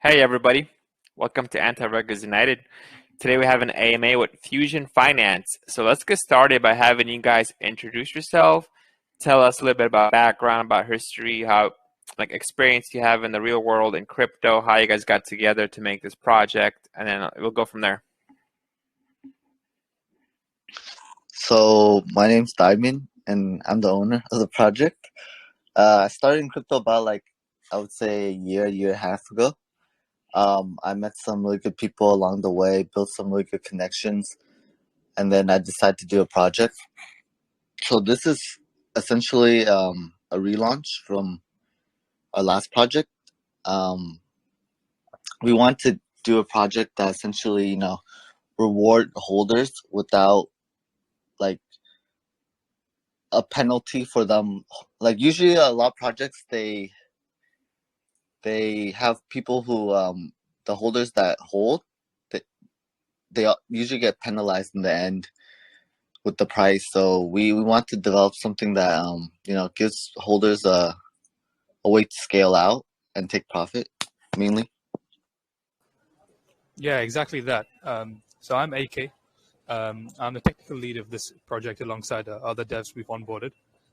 Hey everybody, welcome to Anti-Reggers United. Today we have an AMA with Fuusion Finance. So let's get started by having you guys introduce yourself, tell us a little bit about background, about history, how experience you have in the real world in crypto, how you guys got together to make this project, and then we'll go from there. So my name's Diamond, and I'm the owner of the project. I started in crypto about I would say a year and a half ago. I met some really good people along the way, built some really good connections, and then I decided to do a project. So this is essentially a relaunch from our last project. Um, we want to do a project that essentially, reward holders without like a penalty for them. Like usually a lot of projects they have people who the holders that hold they usually get penalized in the end with the price. So we want to develop something that gives holders a way to scale out and take profit mainly. Yeah, exactly that. So I'm AK. I'm the technical lead of this project alongside other devs we've onboarded.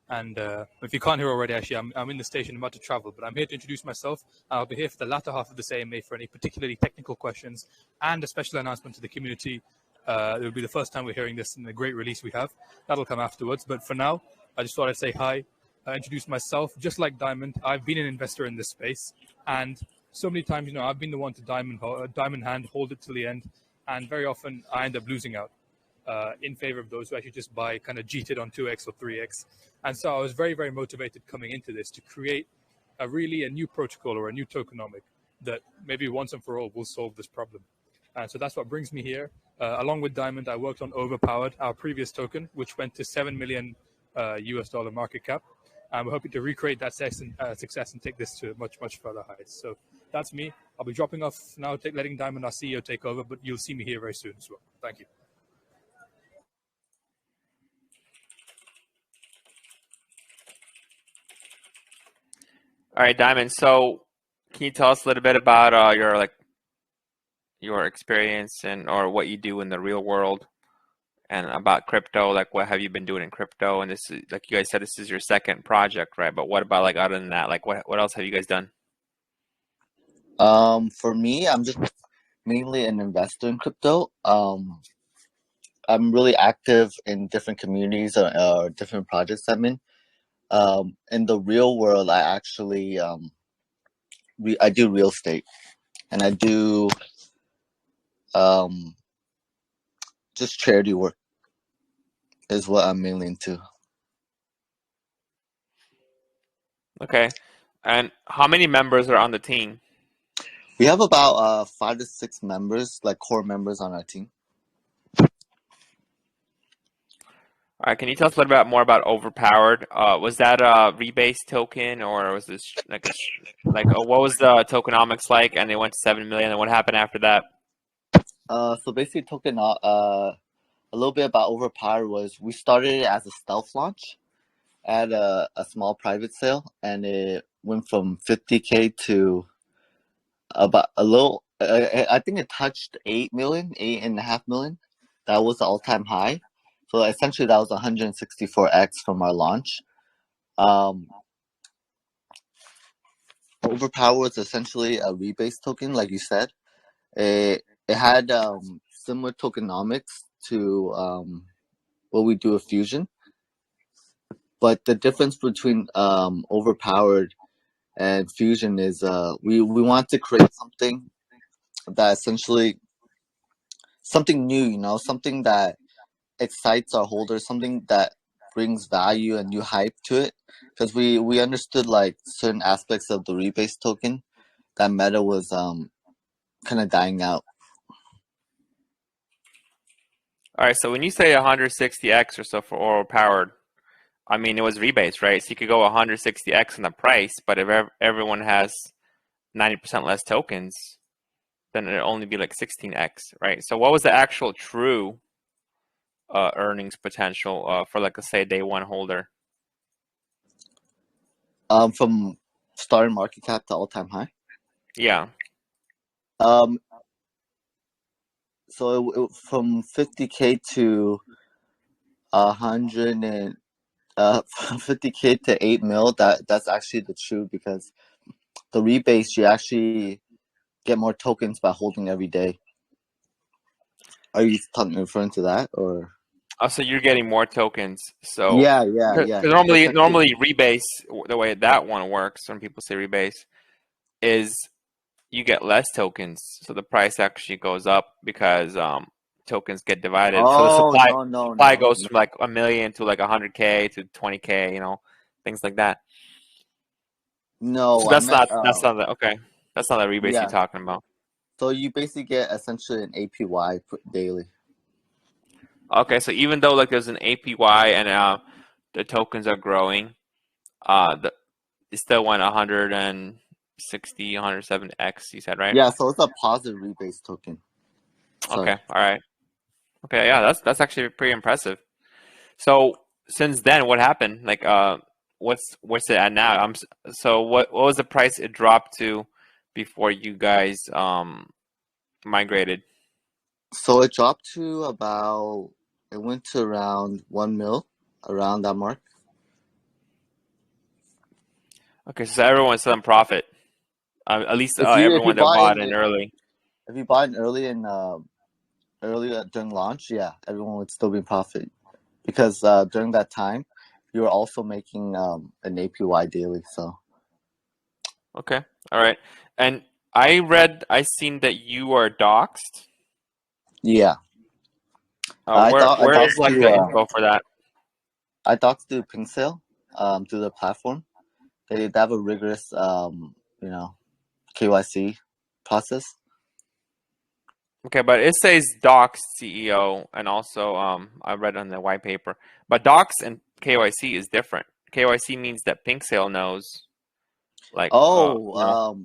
And if you can't hear already, actually, I'm in the station about to travel, but I'm here to introduce myself. I'll be here for the latter half of this AMA for any particularly technical questions and a special announcement to the community. It will be the first time we're hearing this in the great release we have. That'll come afterwards. But for now, I just thought I'd say hi, introduce myself. Just like Diamond, I've been an investor in this space. And so many times, I've been the one to diamond hand, hold it till the end. And very often I end up losing out in favor of those who actually just buy kind of cheated on 2x or 3x. And so I was very, very motivated coming into this to create a new protocol or a new tokenomic that maybe once and for all will solve this problem. And so that's what brings me here. Along with Diamond, I worked on Overpowered, our previous token, which went to 7 million US dollar market cap. And we're hoping to recreate that success and take this to much, much further heights. So that's me. I'll be dropping off now, letting Diamond, our CEO, take over, but you'll see me here very soon as well. Thank you. All right, Diamond. So can you tell us a little bit about your experience and or what you do in the real world? And about crypto, like what have you been doing in crypto? And this is like you guys said, this is your second project, right? But what about like other than that? Like what else have you guys done? For me, I'm just mainly an investor in crypto. I'm really active in different communities or different projects I'm in. In the real world, I actually I do real estate, and I do um, just charity work is what I'm mainly into. Okay. And how many members are on the team? We have about 5 to 6 members, like core members on our team. All right, can you tell us a little bit more about Overpowered? Was that a rebase token, or was this what was the tokenomics like? And they went to 7 million, and what happened after that? So basically, a little bit about Overpowered was we started it as a stealth launch at a small private sale, and it went from 50K to about a little. I think it touched 8.5 million. That was the all-time high. So essentially, that was 164x from our launch. Overpower was essentially a rebase token, like you said. It had similar tokenomics to what we do with Fuusion, but the difference between Overpowered and Fuusion is we want to create something that essentially something new, something that excites our holders, something that brings value and new hype to it, because we understood like certain aspects of the rebase token that meta was kind of dying out. All right, so when you say 160x or so for Overpowered, I mean, it was rebase, right? So you could go 160x in the price, but if everyone has 90% less tokens, then it'd only be like 16x, right? So what was the actual true earnings potential for like, let's say, a day one holder? From starting market cap to all-time high. Yeah. Um, so from 50K to 100 and from 50K to 8 mil. That's actually the true, because the rebates, you actually get more tokens by holding every day. Are you referring to that, or? Oh, so you're getting more tokens. So Yeah. because That's actually, normally rebase, the way that one works when people say rebase is you get less tokens, so the price actually goes up because tokens get divided. So the oh, supply no. goes from like 1 million to like 100K to 20K, things like that. So No, I that's meant, not the okay. That's not the rebase you're yeah. talking about. So you basically get essentially an APY daily. Okay, so even though like there's an APY and the tokens are growing, it still went 160, 107x. You said, right? Yeah, so it's a positive rebase token. Okay, Sorry. all right. Okay, yeah, that's actually pretty impressive. So since then, what happened? Like, what's it at now? So what was the price it dropped to before you guys migrated? So it dropped to about, it went to around 1 mil, around that mark. Okay, so everyone's still in profit. At least If you everyone that buy bought in, in early. if you buy in early in earlier during launch, yeah, everyone would still be in profit, because during that time, you were also making an APY daily. So Okay, all right. And I seen that you are doxed. yeah, I Where is doxed like to the info for that? Pink Sale through the platform. They have a rigorous you know KYC process. Okay, but it says docs CEO, and also I read on the white paper. But docs and KYC is different. KYC means that Pink Sale knows, like Oh,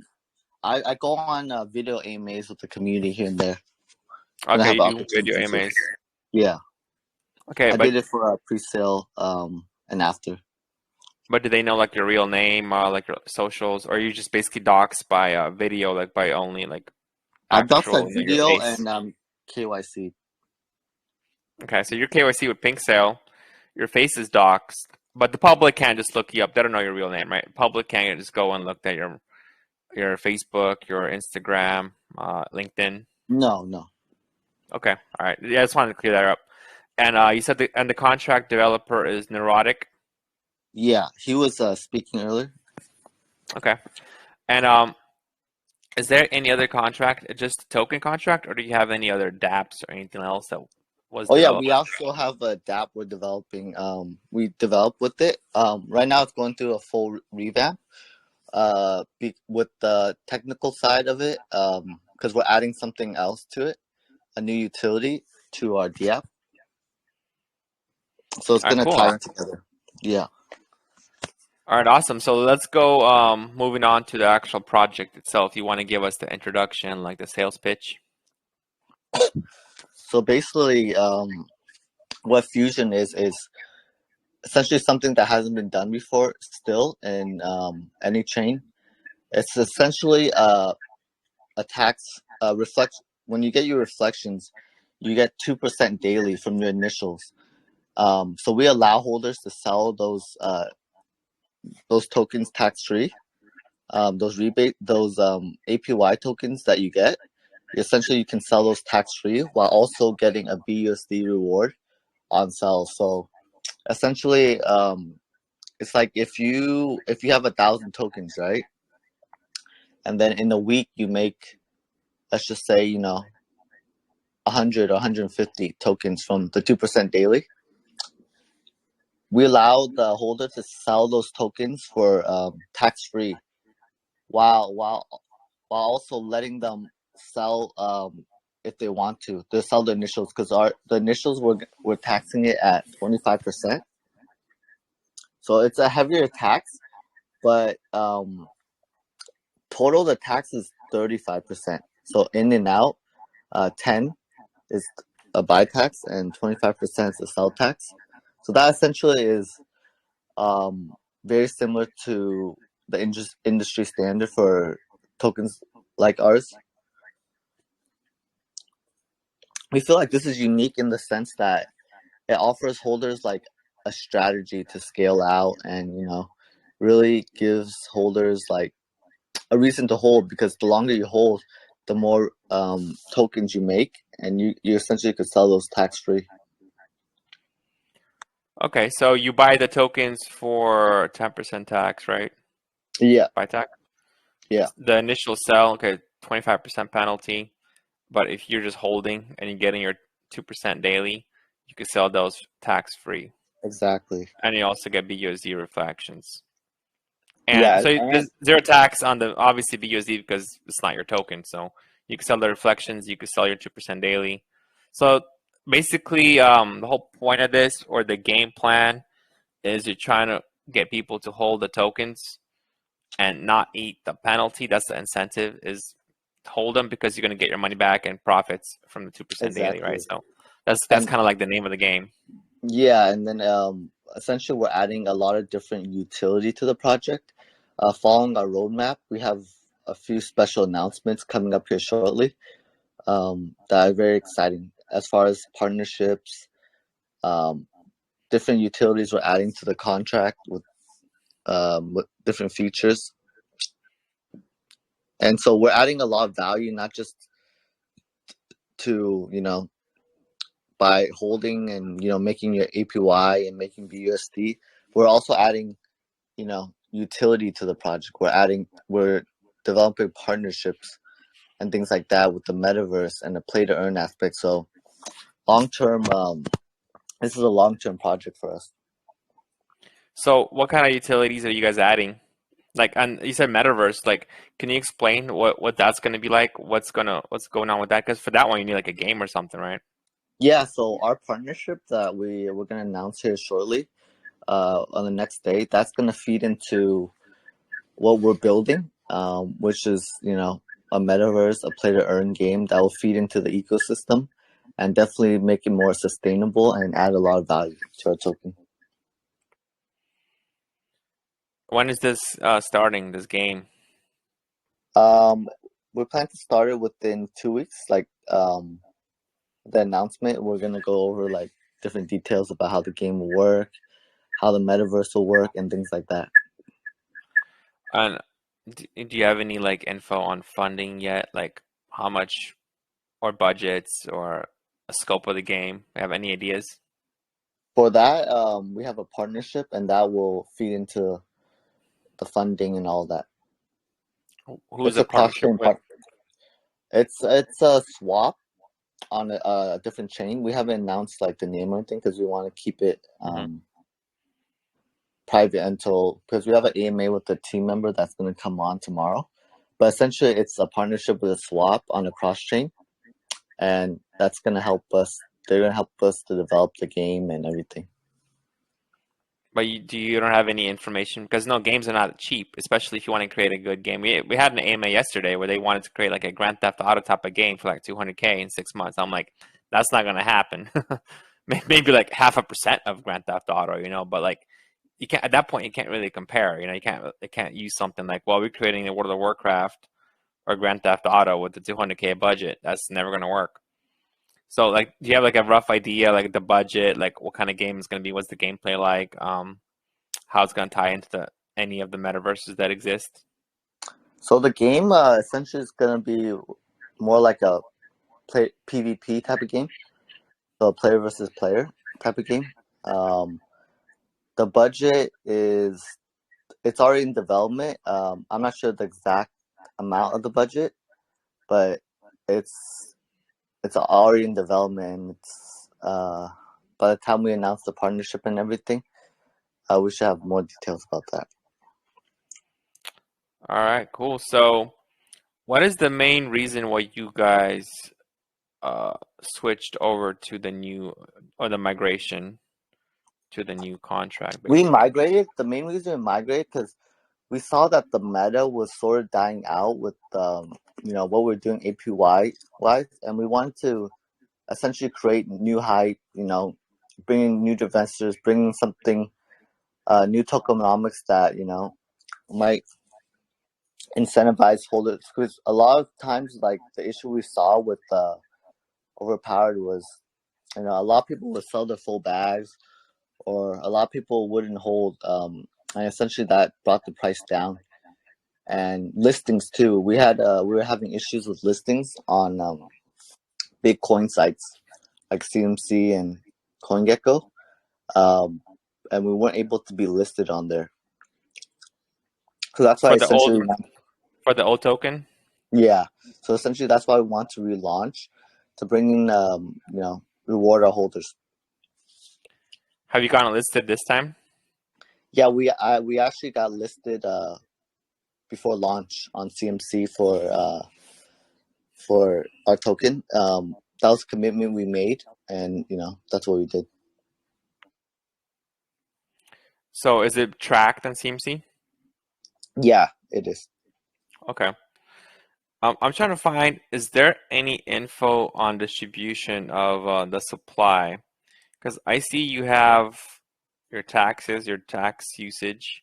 I go on video AMAs with the community here and there when I okay, have you do video opportunity to. AMAs. Yeah, Okay, I did it for a pre-sale and after. but do they know like your real name, like your socials, or you just basically docs by video, like by only like I've doxed actual like like, your video face? and KYC. Okay, so your KYC with Pink Sale, your face is doxed, but the public can't just look you up. They don't know your real name, right? Public can't just go and look at your Facebook, your Instagram, LinkedIn. No. Okay, all right. Yeah, I just wanted to clear that up. And you said the contract developer is neurotic. Yeah, he was speaking earlier. Okay, and is there any other contract, just a token contract, or do you have any other dApps or anything else that was Oh yeah, developed? we also have a DApp we're developing. We developed with it. Right now it's going through a full revamp. With the technical side of it, because we're adding something else to it, a new utility to our DApp. So it's All right, gonna cool. tie in together. Yeah. All right, awesome. So let's go moving on to the actual project itself. You want to give us the introduction, like the sales pitch? So basically, what Fuusion is essentially something that hasn't been done before still in any chain. It's essentially a tax reflect. When you get your reflections, you get 2% daily from your initials. So we allow holders to sell those tokens tax free. Those APY tokens that you get. Essentially, you can sell those tax free while also getting a BUSD reward on sale. So essentially, it's like if you have 1,000 tokens, right, and then in a week you make, let's just say, 100 or 150 tokens from the 2% daily. We allow the holder to sell those tokens for tax free, while also letting them sell if they want to. They sell the initials, because the initials we're taxing it at 25%. So it's a heavier tax, but total the tax is 35%. So in and out, 10 is a buy tax and 25% is a sell tax. So that essentially is very similar to the industry standard for tokens like ours. we feel like this is unique in the sense that it offers holders like a strategy to scale out, and really gives holders like a reason to hold, because the longer you hold, the more tokens you make, and you essentially could sell those tax free. Okay, so you buy the tokens for 10% tax, right? Yeah, Buy tax. yeah, The initial sell, okay, 25% penalty. But if you're just holding and you're getting your 2% daily, you could sell those tax free. exactly. And you also get BUSD reflections. And Yeah, so and there's zero tax on the obviously BUSD because it's not your token. So you can sell the reflections, you can sell your 2% daily. So basically, the whole point of this or the game plan is you're trying to get people to hold the tokens and not eat the penalty. That's the incentive, is hold them because you're going to get your money back and profits from the 2% daily, right? exactly. So that's And kind of like the name of the game. yeah, and then essentially we're adding a lot of different utility to the project. Following our roadmap, we have a few special announcements coming up here shortly, that are very exciting as far as partnerships, um, different utilities we're adding to the contract with different features. And so we're adding a lot of value, not just to, by holding and, making your APY and making BUSD. We're also adding, utility to the project. We're developing partnerships and things like that with the metaverse and the play to earn aspect. So long term, this is a long term project for us. So what kind of utilities are you guys adding? Like, and you said metaverse. Like, can you explain what that's going to be like? What's going on with that? Because for that one, you need like a game or something, right? Yeah, so our partnership that we're gonna announce here shortly, on the next day, that's gonna feed into what we're building, which is a metaverse, a play to earn game that will feed into the ecosystem, and definitely make it more sustainable and add a lot of value to our token. When is this starting? This game? Um, we plan to start it within 2 weeks. Like the announcement, we're gonna go over like different details about how the game will work, how the metaverse will work, and things like that. And do you have any like info on funding yet? Like how much or budgets or a scope of the game? Have any ideas? For that, we have a partnership, and that will feed into the funding and all that. Who's It's the a partnership cross-chain with? part. It's a swap on a different chain. We haven't announced like the name or anything because we want to keep it Hmm. private until, because we have an AMA with a team member that's going to come on tomorrow. But essentially, it's a partnership with a swap on a cross chain, and that's going to help us. They're going to help us to develop the game and everything. But you don't have any information because no, games are not cheap, especially if you want to create a good game. We had an AMA yesterday where they wanted to create like a Grand Theft Auto type of game for like 200K in 6 months. I'm like, that's not gonna happen. Maybe like 0.5% of Grand Theft Auto, but like you can't at that point you can't really compare. You can't use something like, well, we're creating a World of Warcraft or Grand Theft Auto with the 200K budget. That's never gonna work. So like, do you have like a rough idea, like the budget, like what kind of game it's gonna be? What's the gameplay like? How it's going to tie into any of the metaverses that exist. So the game essentially is going to be more like a PvP type of game, so player versus player type of game. Um, the budget is, it's already in development. I'm not sure the exact amount of the budget, but it's it's already in development. And it's by the time we announce the partnership and everything, we should have more details about that. All right, cool. So, what is the main reason why you guys switched over to the new or the migration to the new contract, We basically? migrated. The main reason we migrated because we saw that the meta was sort of dying out with what we're doing APY wise, and we wanted to essentially create new hype. Bringing new investors, bringing something new tokenomics that might incentivize holders, because a lot of times like the issue we saw with overpowered was, a lot of people would sell their full bags, or a lot of people wouldn't hold, and essentially that brought the price down. And listings too. We were having issues with listings on big coin sites like CMC and CoinGecko, um, and we weren't able to be listed on there. So that's why For the old essentially, token? yeah. So essentially, that's why we want to relaunch to bring in, reward our holders. Have you gotten listed this time? Yeah, we actually got listed before launch on CMC for our token. That was a commitment we made, and that's what we did. So is it tracked on CMC? Yeah, it is. Okay. I'm trying to find, is there any info on distribution of the supply? Because I see you have your taxes, your tax usage,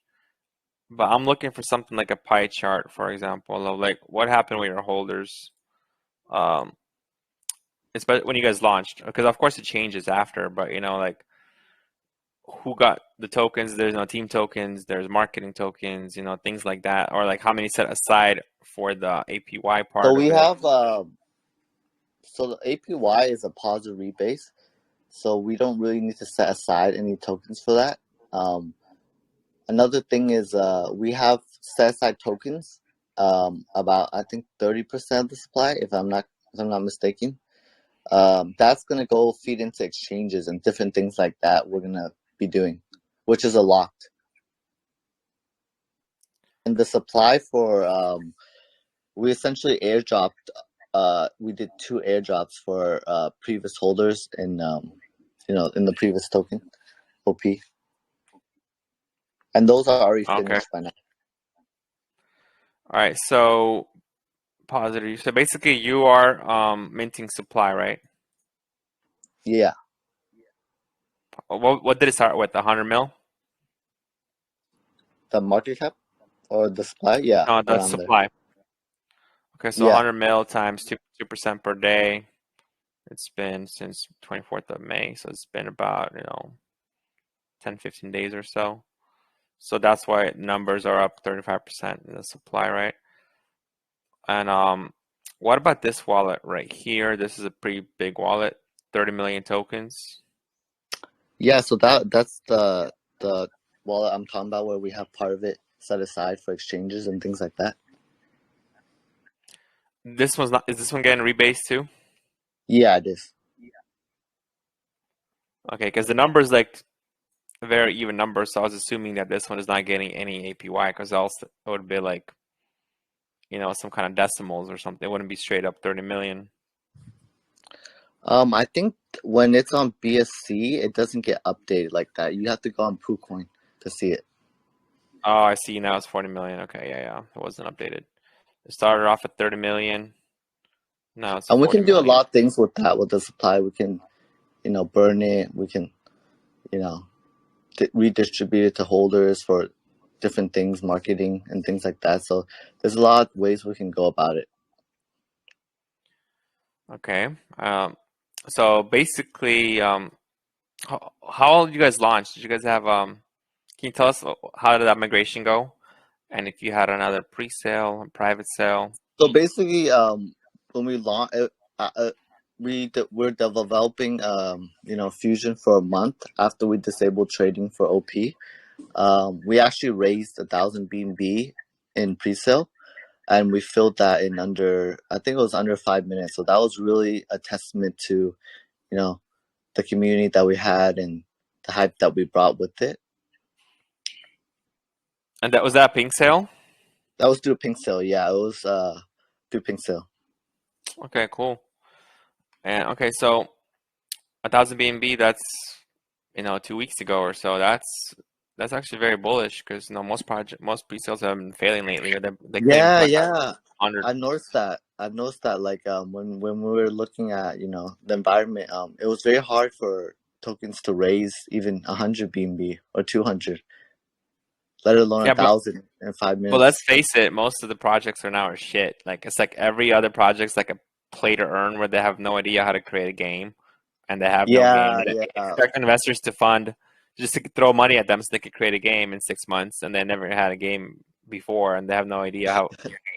but I'm looking for something like a pie chart, for example, of like what happened with your holders. It's when you guys launched, because of course it changes after, but like who got the tokens? There's no team tokens, there's marketing tokens, things like that, or like how many set aside for the APY So part we of it. have so the APY is a positive rebase, so we don't really need to set aside any tokens for that. Another thing is we have set aside tokens, about I think 30% of the supply, if I'm not mistaken. That's gonna go feed into exchanges and different things like that. We're gonna be doing, which is a lot. And the supply for we essentially airdropped. We did 2 airdrops for previous holders in in the previous token, OP, and those are already Okay. finished by now. All right. So positive. So basically, you are minting supply, right? Yeah, What did it start with? 100 mil? the market cap or the supply, yeah, No, the around there. supply. Okay, so Yeah, 100 mil times 2% per day. It's been since 24th of May, so it's been about 10, 15 days or so. So that's why numbers are up 35% in the supply, right? And what about this wallet right here? This is a pretty big wallet, 30 million tokens. yeah. So that's the wallet I'm talking about, where we have part of it set aside for exchanges and things like that. This one's not. Is this one getting rebased too? Yeah, it is. Okay, because the numbers like very even numbers, so I was assuming that this one is not getting any APY because else it would be like some kind of decimals or something. It wouldn't be straight up 30 million. I think when it's on BSC, it doesn't get updated like that. You have to go on PooCoin to see it. Oh, I see now it's 40 million. Okay, yeah, it wasn't updated. It started off at 30 million. Now it's And we 40 can do a million. lot of things with that, with the supply. We can, burn it. We can, you know, redistribute it to holders for different things, marketing and things like that. So there's a lot of ways we can go about it. Okay. So basically, how did you guys launch? Did you guys have can you tell us how did that migration go? And if you had another pre-sale, a private sale? So basically, when we launch, we're developing, Fusion for a month after we disabled trading for OP. We actually raised 1,000 BNB in pre-sale, and we filled that in under, I think it was under 5 minutes. So that was really a testament to, the community that we had and the hype that we brought with it. And that was that pink sale? That was through Pink Sale. Yeah, it was through Pink Sale. Okay, cool. And okay, so 1,000 BNB, that's 2 weeks ago or so. That's actually very bullish because most pre-sales have been failing lately. Or they can't even Yeah, collect yeah. 100. I've noticed that. Like when we were looking at the environment, it was very hard for tokens to raise even 100 BNB or 200, let alone Yeah, but 1,000 in 5 But let's minutes. face it, most of the projects are now are shit. Like it's like every other project's like a play to earn, where they have no idea how to create a game, and they have no game. Yeah, They yeah. expect investors to fund, just to throw money at them so they could create a game in 6 months, and they never had a game before, and they have no idea how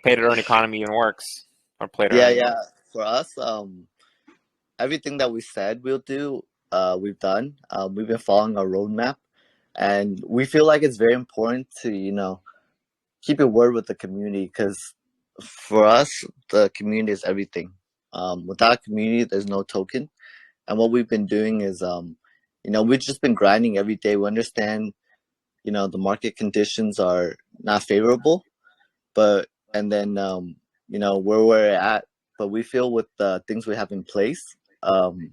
play to earn economy even works, or play to Yeah, earn. yeah. For us, everything that we said we'll do, we've done. We've been following our roadmap, and we feel like it's very important to keep your word with the community, because for us, the community is everything. Without a community, there's no token. And what we've been doing is, we've just been grinding every day. We understand, the market conditions are not favorable, but and then where we're at, but we feel with the things we have in place, um,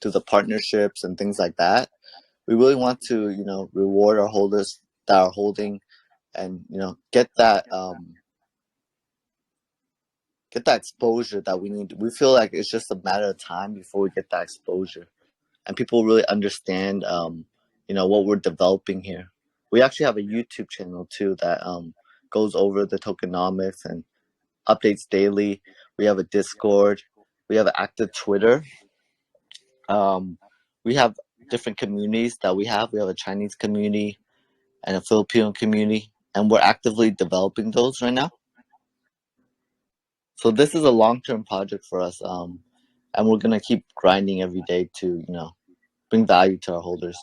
to the partnerships and things like that, we really want to reward our holders that are holding, and get that exposure that we need. We feel like it's just a matter of time before we get that exposure, and people really understand, what we're developing here. We actually have a YouTube channel too that goes over the tokenomics and updates daily. We have a Discord. We have an active Twitter. Um, we have different communities that we have. We have a Chinese community and a Filipino community, and we're actively developing those right now. So this is a long-term project for us, and we're gonna keep grinding every day to bring value to our holders.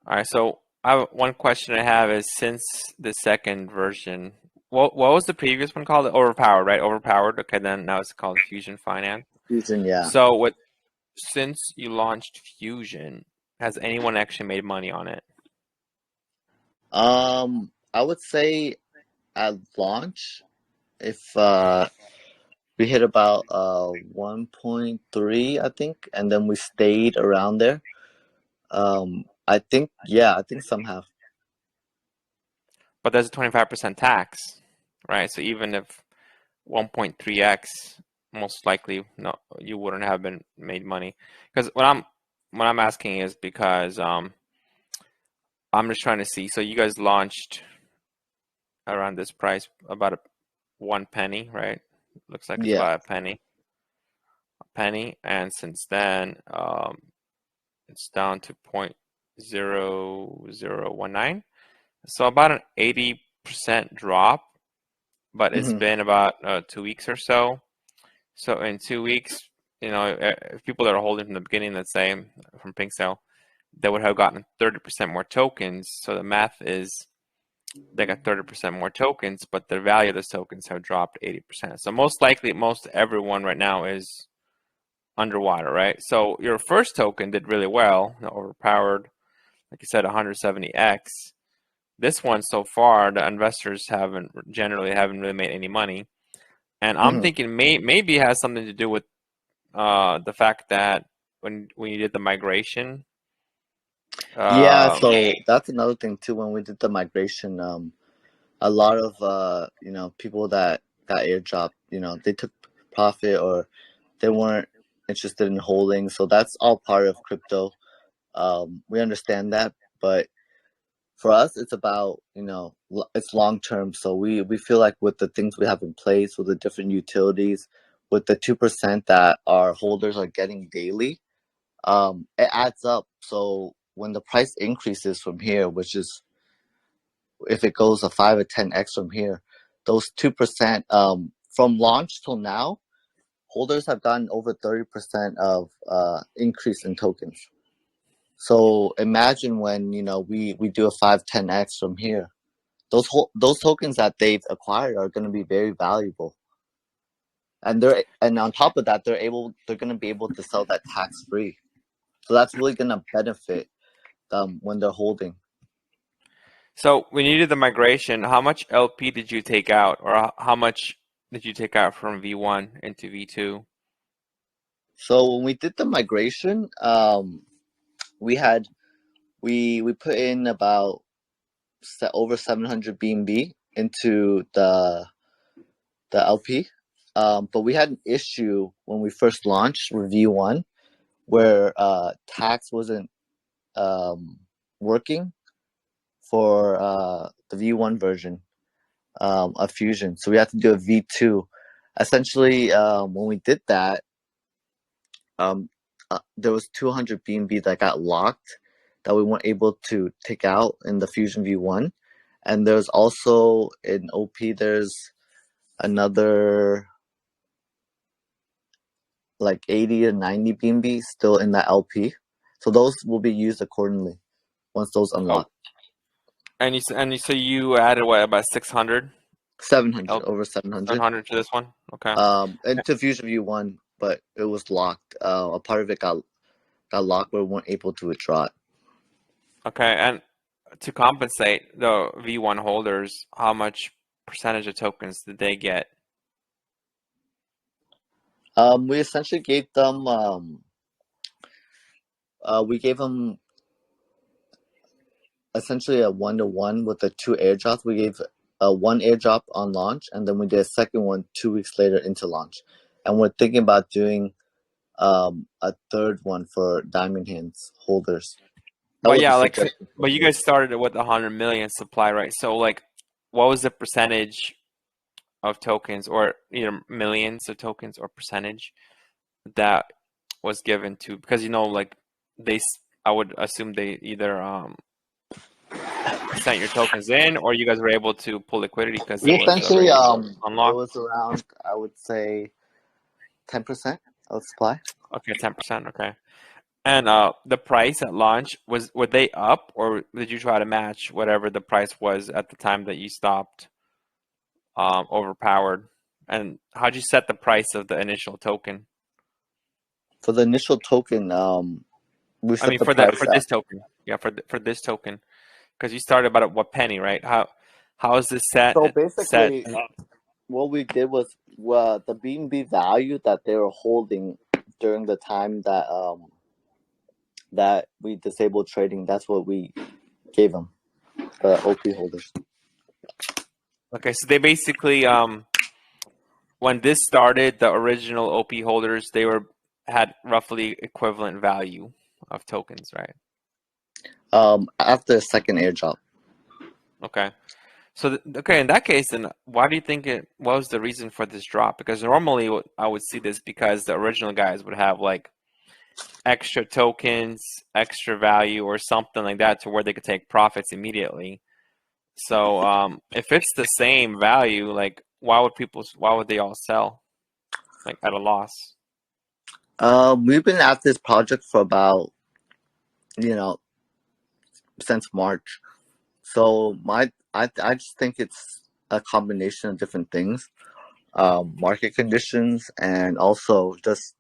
All right, so one question I have is, since the second version, what was the previous one called? Overpowered, right? Overpowered. Okay, then now it's called Fusion Finance. Fusion, yeah. So since you launched Fusion, has anyone actually made money on it? I would say at launch, if we hit about 1.3, I think, and then we stayed around there. I think, yeah, I think some have. But there's a 25% tax, right? So even if 1.3x, most likely no, you wouldn't have been made money. Because what I'm asking is because I'm just trying to see. So you guys launched around this price, about 1 penny, right? Looks like it's Yeah. about a penny, and since then it's down to 0.0019. So about an 80% drop, but it's Hmm. been about 2 weeks or so. So in 2 weeks, if people that are holding from the beginning, let's say from Pink Cell, they would have gotten 30% more tokens. So the math is they got 30% more tokens, but the value of those tokens have dropped 80%. So most likely, most everyone right now is underwater, right? So your first token did really well, overpowered, like you said, 170x. This one so far, the investors generally haven't really made any money, and I'm Hmm. thinking maybe it has something to do with the fact that when you did the migration, Yeah, um, so that's another thing too. When we did the migration, a lot of people that got airdropped, they took profit, or they weren't interested in holding. So that's all part of crypto. We understand that, but for us, it's about it's long term. So we feel like with the things we have in place, with the different utilities, with the 2% that our holders are getting daily, it adds up. So when the price increases from here, which is if it goes a 5 or 10x from here, those 2%, from launch till now, holders have gotten over 30% of increase in tokens. So imagine when we do a 5-10x from here, those tokens that they've acquired are going to be very valuable, and on top of that, they're going to be able to sell that tax free. So that's really going to benefit them when they're holding. so when you did the migration, how much LP did you take out, or how much did you take out from V1 into V2? So when we did the migration, we had we put in about over 700 BNB into the LP, but we had an issue when we first launched with V1, where tax wasn't working for the V1 version of Fusion. So we had to do a V2, essentially, when we did that, there was 200 BNB that got locked that we weren't able to take out in the Fusion V1, and there's also in OP there's another like 80 or 90 BNB still in that LP, so those will be used accordingly once those unlock. And you so you added what, about 600? 700, over 700. 700 to this one? Okay. Into Fusion V1, but it was locked. A part of it got locked where we weren't able to withdraw it. Okay, and to compensate the V1 holders, how much percentage of tokens did they get? We essentially gave them essentially a 1-to-1 with the 2 airdrops. We gave one airdrop on launch, and then we did a second one 2 weeks later into launch. And we're thinking about doing a third one for Diamond Hands holders. But yeah, like, but you guys started with 100 million supply, right? So like, what was the percentage of tokens, or either millions of tokens or percentage that was given to? Because like I would assume they either sent your tokens in, or you guys were able to pull liquidity because it was essentially unlocked. it was around, I would say, 10% of supply. Okay, 10%. Okay. And the price at launch, were they up, or did you try to match whatever the price was at the time that you stopped overpowered? And how'd you set the price of the initial token? For the initial token, we set for this token. Yeah, for this token, because you started about what penny, right? How is this set? So basically, what we did was the BNB value that they were holding during the time that that we disabled trading. That's what we gave them, the OP holders. Okay, so they basically when this started, the original OP holders, they had roughly equivalent value of tokens, right? After the second airdrop. Okay. So, okay, in that case, then why do you think what was the reason for this drop? Because normally I would see this because the original guys would have like extra tokens, extra value, or something like that to where they could take profits immediately. So, if it's the same value, like why would they all sell like at a loss? We've been at this project for about, since March. So I just think it's a combination of different things, market conditions, and also just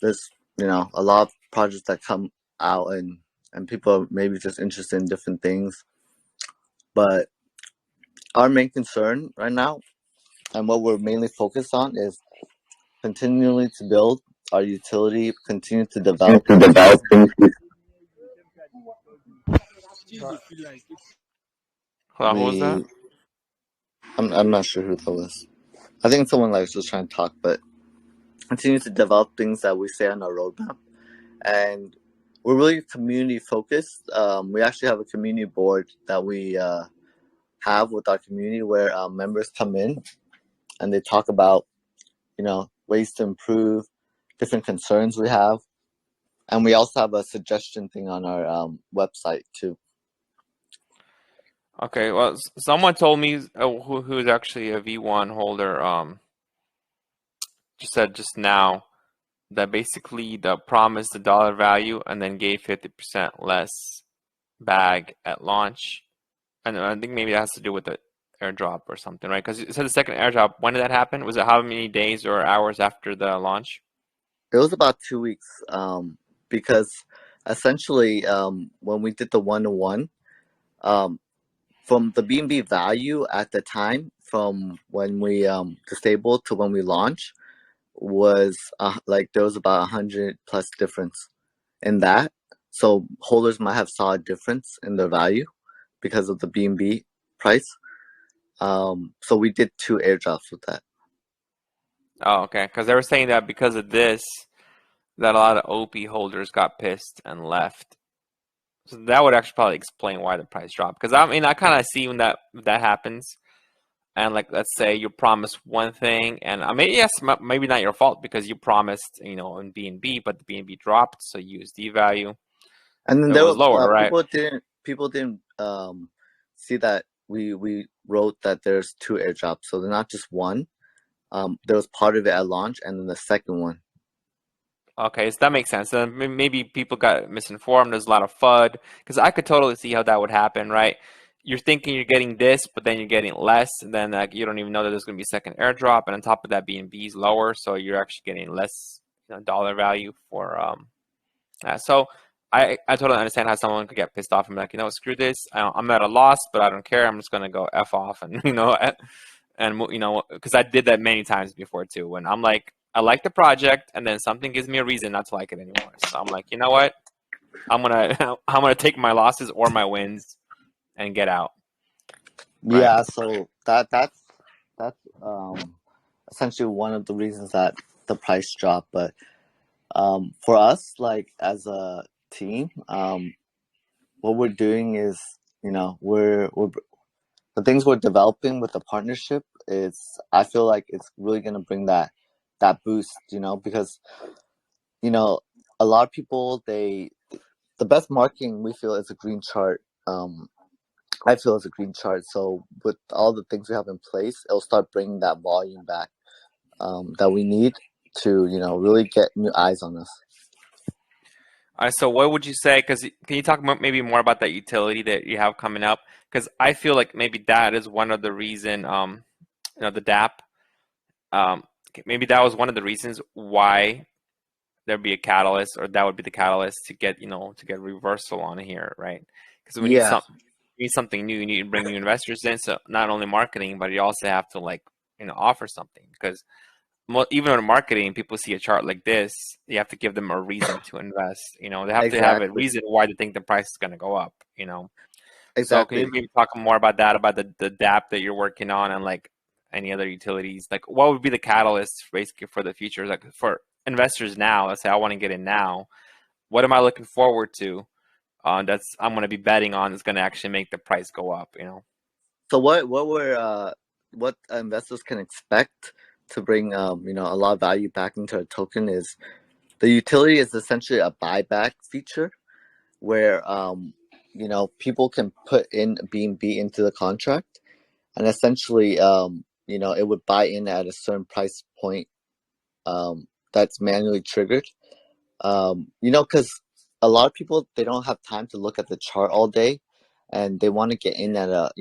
there's a lot of projects that come out and people are maybe just interested in different things. But our main concern right now, and what we're mainly focused on, is continually to build our utility, continue to develop things. Hello, who was that? I'm not sure who that was. I think someone was just trying to talk, but continue to develop things that we say on our roadmap. And we're really community focused. We actually have a community board that we have with our community where members come in and they talk about, ways to improve, different concerns we have. And we also have a suggestion thing on our website too. Okay, well, someone told me who's actually a V1 holder just said just now that basically the promised the dollar value and then gave 50% less bag at launch. And I think maybe that has to do with the airdrop or something, right? Because you said the second airdrop, when did that happen? Was it how many days or hours after the launch? It was about 2 weeks, because essentially when we did the 1-to-1, from the BNB value at the time, from when we disabled to when we launched, was like there was about 100 plus difference in that. So holders might have saw a difference in their value because of the BNB price. So we did 2 airdrops with that. Oh, okay. Because they were saying that because of this, that a lot of OP holders got pissed and left. So that would actually probably explain why the price dropped. Because I mean, I kind of see when that happens, and like let's say you promised one thing, and I mean yes, maybe not your fault because you promised in BNB, but the BNB dropped, so USD value And then it there was were lower, right? people didn't see that we wrote that there's two airdrops, so they're not just one. There was part of it at launch, and then the second one. Okay, so that makes sense. Then maybe people got misinformed. There's a lot of FUD because I could totally see how that would happen, right? You're thinking you're getting this, but then you're getting less, and then like you don't even know that there's going to be a second airdrop, and on top of that, BNB is lower, so you're actually getting less dollar value for so I totally understand how someone could get pissed off and be like, screw this. I'm at a loss, but I don't care. I'm just going to go F off and and because I did that many times before too. When I'm like, I like the project, and then something gives me a reason not to like it anymore. So I'm like, you know what? I'm gonna I'm gonna take my losses or my wins and get out. Right. Yeah, so that's essentially one of the reasons that the price dropped. But for us, like as a team, what we're doing is, we're the things we're developing with the partnership is, I feel like it's really gonna bring that boost, because a lot of people, the best marketing we feel is a green chart. I feel it's a green chart. So with all the things we have in place, it'll start bringing that volume back that we need to, really get new eyes on us. All right, so what would you say? Because can you talk maybe more about that utility that you have coming up? Because I feel like maybe that is one of the reason, the DApp. Maybe that was one of the reasons why there'd be a catalyst, or that would be the catalyst to get reversal on here, right? Because we need Yeah, something new. You need to bring new investors in. So not only marketing, but you also have to offer something because. Even in marketing, people see a chart like this, you have to give them a reason to invest. They have to have a exactly. reason why they think the price is going to go up. So can you Exactly. maybe talk more about that, about the DApp that you're working on, and like any other utilities? Like, what would be the catalyst basically for the future? Like for investors now, let's say I want to get in now. What am I looking forward to? That's I'm going to be betting on is going to actually make the price go up. So what investors can expect to bring a lot of value back into a token is the utility is essentially a buyback feature where people can put in BNB into the contract, and essentially it would buy in at a certain price point that's manually triggered. Because a lot of people, they don't have time to look at the chart all day, and they want to get in at a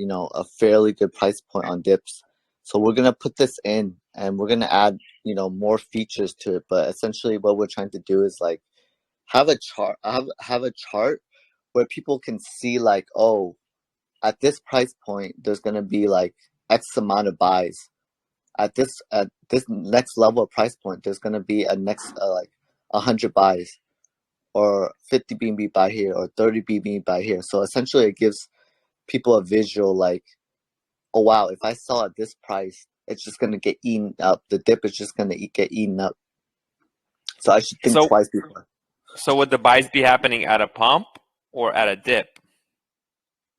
fairly good price point on dips. So we're gonna put this in, and we're gonna add more features to it. But essentially, what we're trying to do is like have a chart, have a chart where people can see like, oh, at this price point, there's gonna be like X amount of buys. At this next level of price point, there's gonna be a next like 100 buys, or 50 BNB buy here, or 30 BNB buy here. So essentially, it gives people a visual like, oh wow, if I sell at this price, it's just gonna get eaten up. The dip is just gonna get eaten up. So I should think So twice before. so would the buys be happening at a pump or at a dip?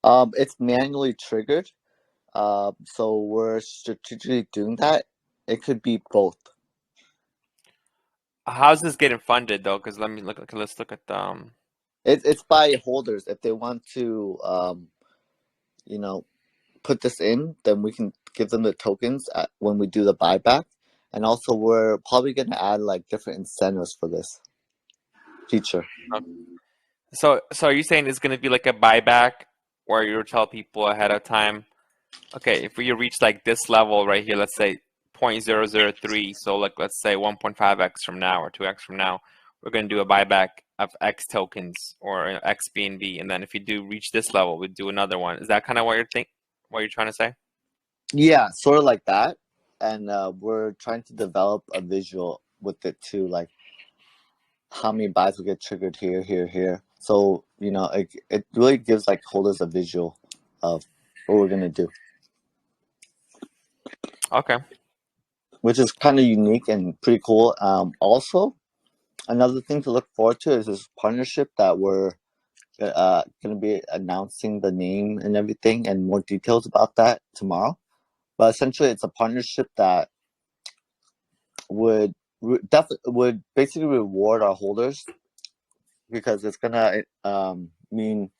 It's manually triggered. So we're strategically doing that. It could be both. How's this getting funded though? Because let me look. Okay, let's look at It's by holders. If they want to, you know, put this in, then we can give them the tokens when we do the buyback. And also, we're probably going to add like different incentives for this feature. So are you saying it's going to be like a buyback where you tell people ahead of time, okay, if we reach like this level right here, let's say 0.003, so like let's say 1.5x from now or 2x from now, we're going to do a buyback of X tokens or X BNB, and then if you do reach this level, we do another one. Is that kind of what you're trying to say? Yeah, sort of like that. And we're trying to develop a visual with it too, like how many buys will get triggered here, here, here. So, it really gives like holders a visual of what we're going to do, Okay. which is kind of unique and pretty cool. Also, another thing to look forward to is this partnership that we're going to be announcing the name and everything and more details about that tomorrow. but essentially it's a partnership that would would basically reward our holders because it's gonna mean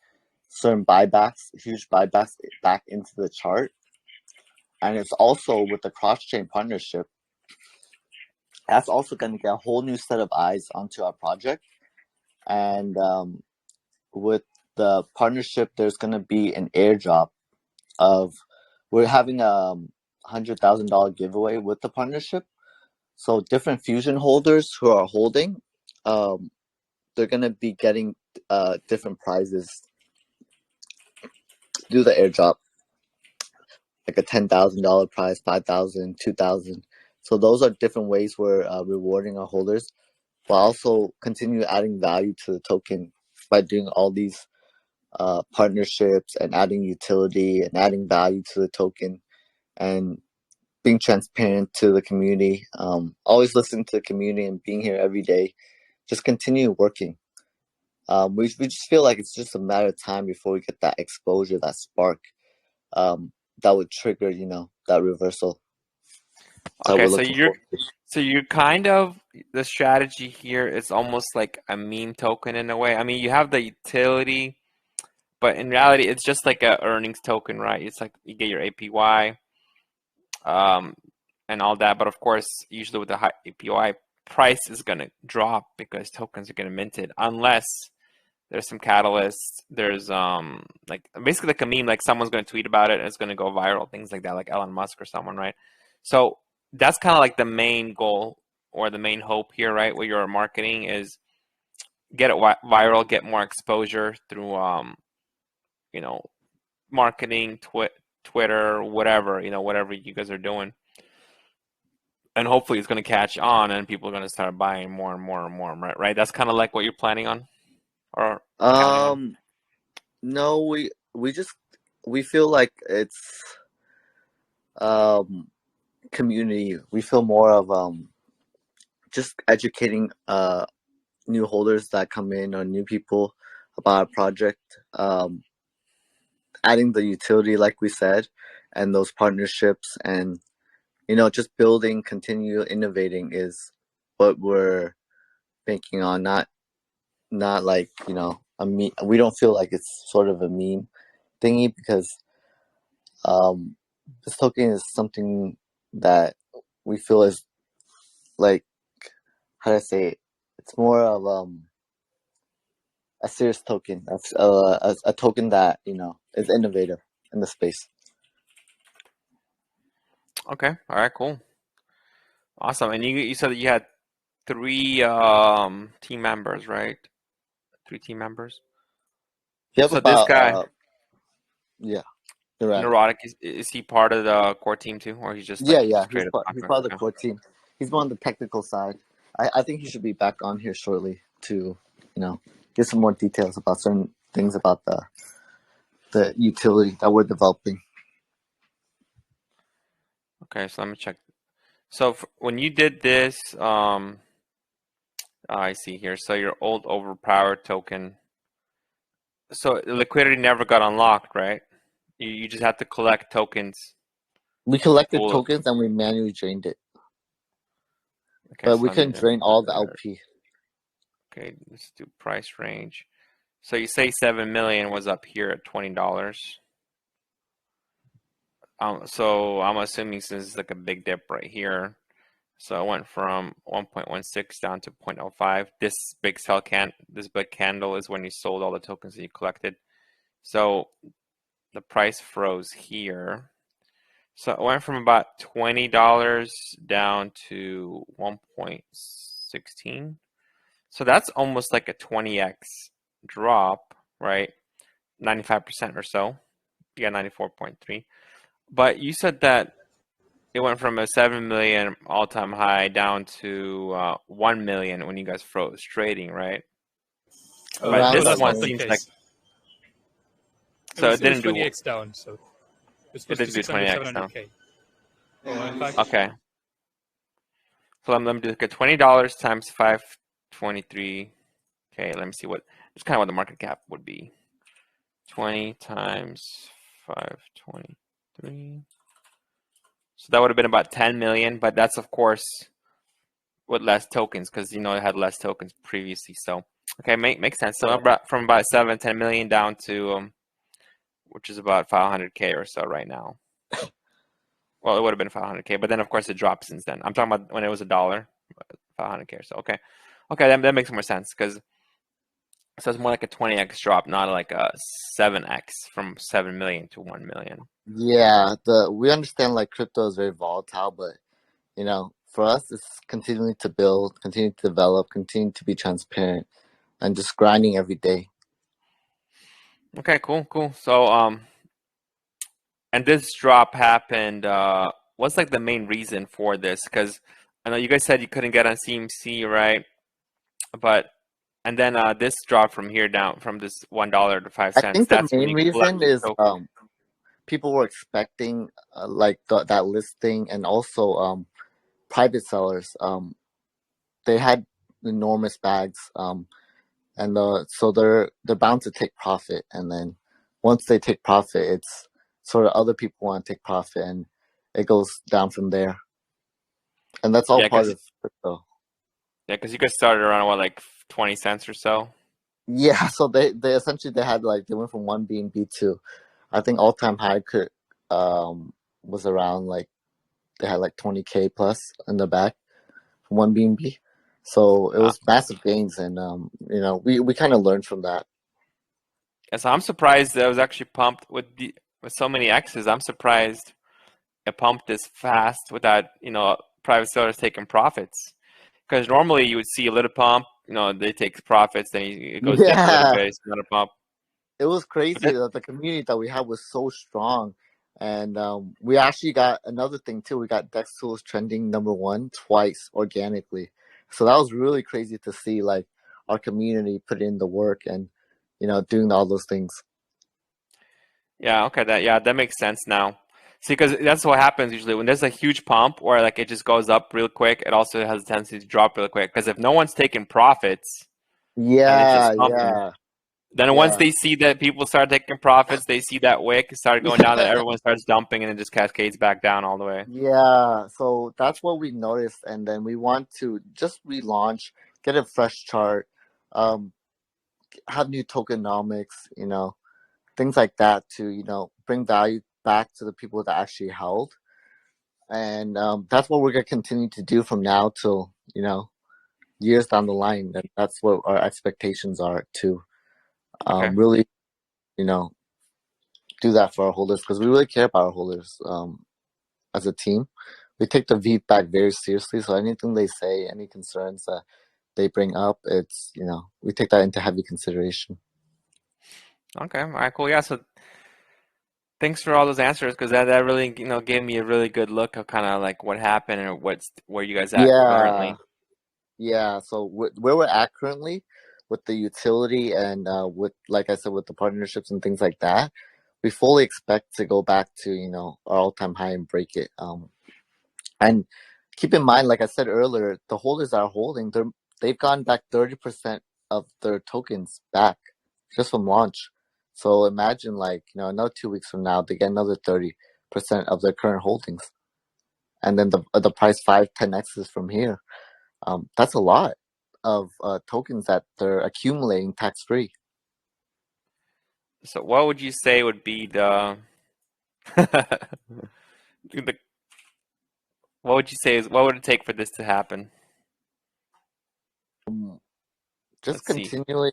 certain buybacks, huge buybacks back into the chart, and it's also with the cross-chain partnership. That's also going to get a whole new set of eyes onto our project, and with the partnership, there's going to be an airdrop of we're having a $100,000 giveaway with the partnership. So different Fuusion holders who are holding, they're going to be getting different prizes through the airdrop, like a $10,000 prize, 5,000, 2,000. So those are different ways we're rewarding our holders, while also continue adding value to the token by doing all these partnerships and adding utility and adding value to the token and being transparent to the community. Always listening to the community and being here every day. Just continue working. We just feel like it's just a matter of time before we get that exposure, that spark, that would trigger, that reversal. Okay, so you're kind of, the strategy here is almost like a meme token in a way. I mean, you have the utility, but in reality, it's just like a earnings token, right? It's like you get your APY, and all that. But of course, usually with the high APY, price is gonna drop because tokens are gonna mint it, unless there's some catalyst. There's like basically like a meme, like someone's gonna tweet about it and it's gonna go viral, things like that, like Elon Musk or someone, right? So that's kind of like the main goal or the main hope here, right? Where your marketing is get it viral, get more exposure through marketing, Twitter, whatever, whatever you guys are doing. And hopefully it's going to catch on and people are going to start buying more and more and more, right? That's kind of like what you're planning on or counting on? No, we feel like it's community. We feel more of just educating new holders that come in or new people about our project, adding the utility like we said, and those partnerships, and just building, continue innovating is what we're banking on, not like a meme. We don't feel like it's sort of a meme thingy because this token is something that we feel is like, how do I say it? It's more of a serious token. That's a token that is innovative in the space. Okay. All right, cool. Awesome. And you said that you had 3 team members, right? 3 team members. You have So this about guy, yeah, you're right. Neurotic, is he part of the core team too, or he's just Yeah, like he just he's created part, a he's contract? part of the Okay. core team. He's more on the technical side. I think he should be back on here shortly to give some more details about certain things about the utility that we're developing. Okay, so let me check. So when you did this, I see here. So your old overpowered token. So liquidity never got unlocked, right? You just have to collect tokens. We collected Cool. tokens and we manually drained it, Okay, but so we let me couldn't drain all the LP. Okay, let's do price range. So you say 7 million was up here at $20. So I'm assuming since it's like a big dip right here. So it went from 1.16 down to 0.05. This big candle is when you sold all the tokens that you collected. So the price froze here. So it went from about $20 down to 1.16. So that's almost like a 20x drop, right? 95% or so. You got 94.3. But you said that it went from a 7 million all-time high down to 1 million when you guys froze trading, right? But No, this that's one not the seems like, case. so it It was didn't do, 20x down, so it's it supposed to be didn't do 600, 20x down. 700K. In fact, Okay. So let me do like $20 times 523. Okay, let me see it's kind of what the market cap would be. 20 times 523. So that would have been about 10 million, but that's of course with less tokens because it had less tokens previously. So okay, makes sense. So from about 10 million down to which is about 500K or so right now. Well, it would have been 500K, but then of course it dropped since then. I'm talking about when it was $1, 500K or so. Okay, that makes more sense because so it's more like a 20x drop, not like a 7x from 7 million to 1 million. Yeah, we understand like crypto is very volatile, but for us, it's continuing to build, continue to develop, continue to be transparent, and just grinding every day. Okay, cool. So and this drop happened. What's like the main reason for this? Because I know you guys said you couldn't get on CMC, right? But and then this dropped from here down from this $1 to 5 I cents. think the That's when main you collect reason your is token. people were expecting like that listing, and also private sellers. They had enormous bags, and so they're bound to take profit, and then once they take profit, it's sort of other people want to take profit, and it goes down from there, and that's all Yeah, part because of crypto. you guys started around what, like 20 cents or so. Yeah, so they essentially they had like they went from one BNB to, I think all time high could was around like they had like 20K plus in the back from one BNB. So it Uh, was massive gains, and we kind of learned from that. and so I'm surprised that it was actually pumped with so many X's. I'm surprised it pumped this fast without private sellers taking profits. Because normally you would see a little pump, they take profits, then it goes dip a little Yeah, bit, it's another pump. it was But crazy that the community that we had was so strong, and we actually got another thing too. We got Dex Tools trending #1 twice organically, so that was really crazy to see. Like our community put in the work and doing all those things. yeah, okay, that makes sense now. See, because that's what happens usually when there's a huge pump or like it just goes up real quick. It also has a tendency to drop real quick because if no one's taking profits and it's Yeah, just pumping, yeah, then once yeah, they see that people start taking profits, they see that wick start going down, that yeah. everyone starts dumping and it just cascades back down all the way. Yeah, so that's what we noticed, and then we want to just relaunch, get a fresh chart, um, have new tokenomics, things like that to bring value back to the people that actually held, and that's what we're gonna continue to do from now till years down the line. And that's what our expectations are to Okay. really you know do that for our holders, because we really care about our holders as a team. We take the feedback very seriously, so anything they say, any concerns that they bring up, it's we take that into heavy consideration. Okay. All right. Cool. Yeah. So thanks for all those answers because that really gave me a really good look of kind of like what happened and where you guys at Yeah, currently. yeah. So where we're at currently with the utility, and with, like I said, with the partnerships and things like that, we fully expect to go back to our all-time high and break it. And keep in mind, like I said earlier, the holders that are holding, they've gone back 30% of their tokens back just from launch. So imagine, like, another 2 weeks from now, they get another 30% of their current holdings, and then the price 5-10x's from here. That's a lot of tokens that they're accumulating tax free. So what would you say would be the what would you say is what would it take for this to happen? Just Let's see. continually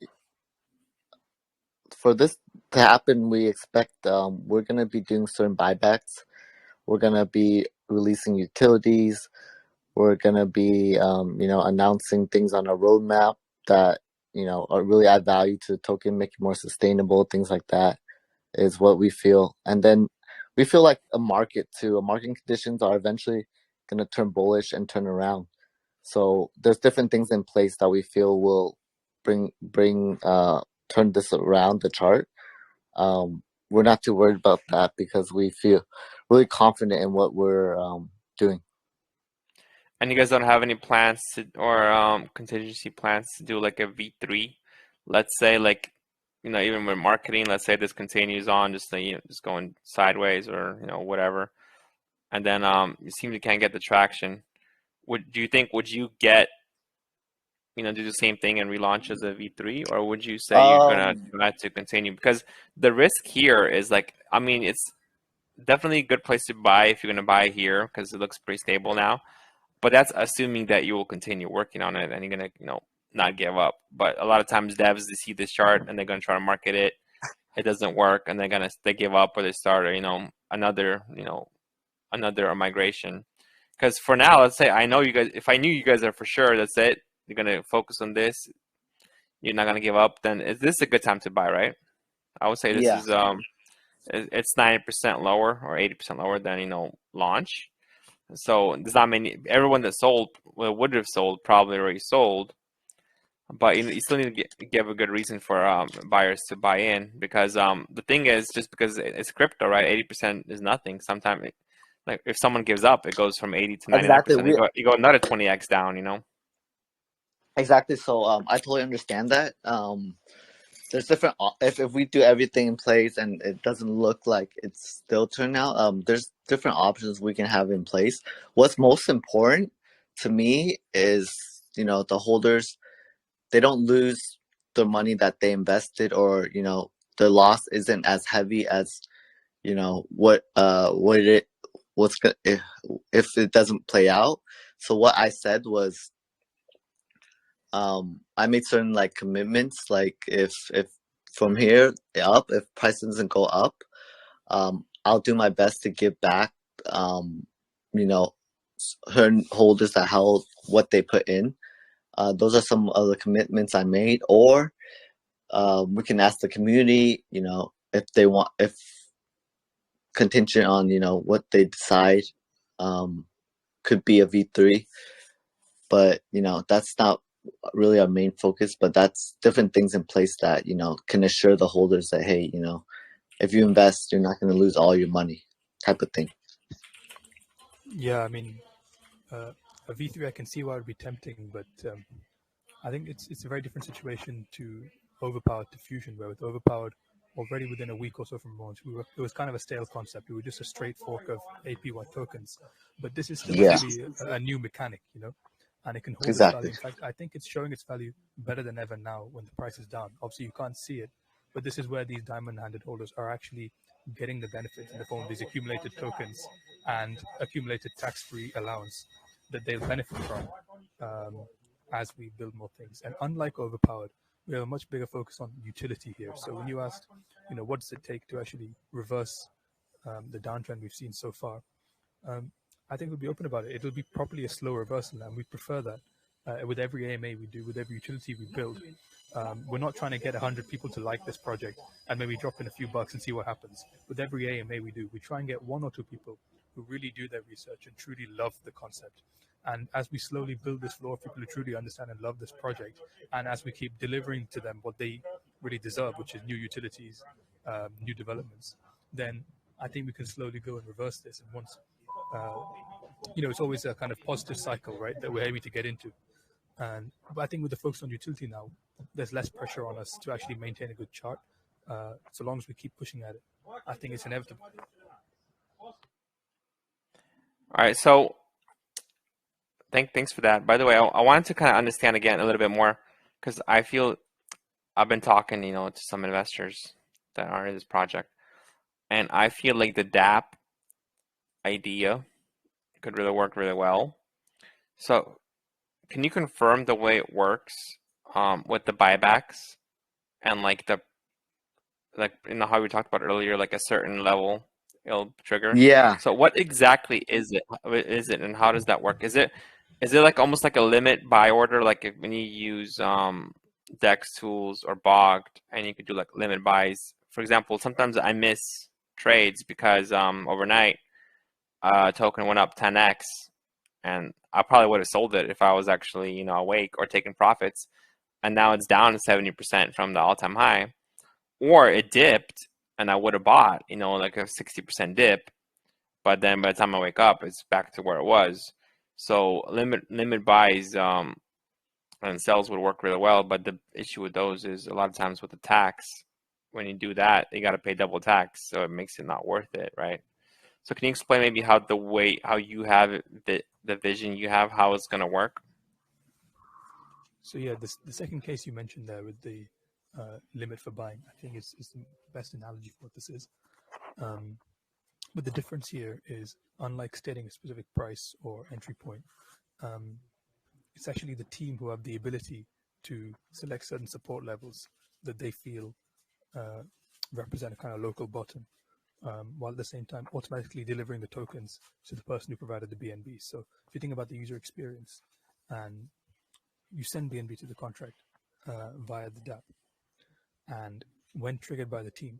for this to happen, we expect we're gonna be doing certain buybacks. We're gonna be releasing utilities. We're gonna be, announcing things on our roadmap that are really add value to the token, make it more sustainable. Things like that is what we feel, and then we feel like a market too. Market conditions are eventually gonna turn bullish and turn around. So there's different things in place that we feel will bring turn this around the chart. We're not too worried about that because we feel really confident in what we're doing. And you guys don't have any plans to or contingency plans to do like a V3? Let's say like even with marketing, let's say this continues on just just going sideways or whatever. and then you seem to can't get the traction. Do you think would you get do the same thing and relaunch as a V3, or would you say you're gonna try to continue? Because the risk here is like, I mean, it's definitely a good place to buy if you're gonna buy here because it looks pretty stable now. But that's assuming that you will continue working on it and you're gonna, not give up. But a lot of times devs, they see this chart and they're gonna try to market it. It doesn't work, and they give up or they start, another migration. Because for now, let's say I know you guys. If I knew you guys are for sure, that's it. You're gonna focus on this. You're not gonna give up. Then is this a good time to buy, right? I would say this Yeah. is it's 90% lower or 80% lower than launch. So there's not many. Everyone that sold would have sold probably already sold, but you still need to give a good reason for buyers to buy in because the thing is just because it's crypto, right? 80% is nothing. Sometimes like if someone gives up, it goes from 80 to 99%. Exactly. You go another 20x down. Exactly. So I totally understand that. There's different if we do everything in place and it doesn't look like it's still turning out, there's different options we can have in place. What's most important to me is the holders, they don't lose the money that they invested, or the loss isn't as heavy as what's gonna if it doesn't play out. So what I said was, I made certain like commitments, like if from here up, if price doesn't go up, I'll do my best to give back, you know, her holders that held what they put in. Those are some of the commitments I made. Or we can ask the community, if they want, if contingent on what they decide, could be a V3. But that's not really our main focus. But that's different things in place that can assure the holders that, hey, if you invest, you're not going to lose all your money, type of thing. Yeah, I mean, a V3, I can see why it would be tempting, but I think it's a very different situation to Overpowered to Fusion, where with Overpowered, already within a week or so from launch, it was kind of a stale concept. We were just a straight fork of APY tokens. But this is still Yeah, really a new mechanic, and it can hold its exactly. value. In fact, I think it's showing its value better than ever now when the price is down. Obviously, you can't see it, but this is where these diamond-handed holders are actually getting the benefit in the form of these accumulated tokens and accumulated tax-free allowance that they'll benefit from as we build more things. And unlike Overpowered, we have a much bigger focus on utility here. So when you asked, what does it take to actually reverse the downtrend we've seen so far, I think we'll be open about it. It'll be probably a slow reversal, and we prefer that. With every AMA we do, with every utility we build, we're not trying to get 100 people to like this project and maybe drop in a few bucks and see what happens. With every AMA we do, we try and get 1 or 2 people who really do their research and truly love the concept. And as we slowly build this floor of people who truly understand and love this project, and as we keep delivering to them what they really deserve, which is new utilities, new developments, then I think we can slowly go and reverse this. And once, it's always a kind of positive cycle, right, that we're aiming to get into. But I think with the focus on utility now, there's less pressure on us to actually maintain a good chart. So long as we keep pushing at it, I think it's inevitable. All right, so thanks for that. By the way, I wanted to kind of understand again a little bit more because I feel I've been talking, to some investors that are in this project, and I feel like the DApp idea could really work really well. So can you confirm the way it works with the buybacks and how we talked about earlier, like a certain level it'll trigger? Yeah. So what exactly is it and how does that work? Is it like almost like a limit buy order, like when you use Dex tools or Bogged and you could do like limit buys? For example, sometimes I miss trades because overnight token went up 10x and I probably would have sold it if I was actually awake or taking profits, and now it's down 70% from the all-time high. Or it dipped and I would have bought, like a 60% dip, but then by the time I wake up, it's back to where it was. So limit buys and sells would work really well, but the issue with those is a lot of times with the tax, when you do that, you got to pay double tax, so it makes it not worth it, right? So can you explain maybe how you have it, the vision you have, how it's going to work? So yeah, the second case you mentioned there with the limit for buying, I think is the best analogy for what this is. But the difference here is, unlike stating a specific price or entry point, it's actually the team who have the ability to select certain support levels that they feel represent a kind of local bottom, while at the same time automatically delivering the tokens to the person who provided the BNB. So if you think about the user experience, and you send BNB to the contract via the DApp, and when triggered by the team,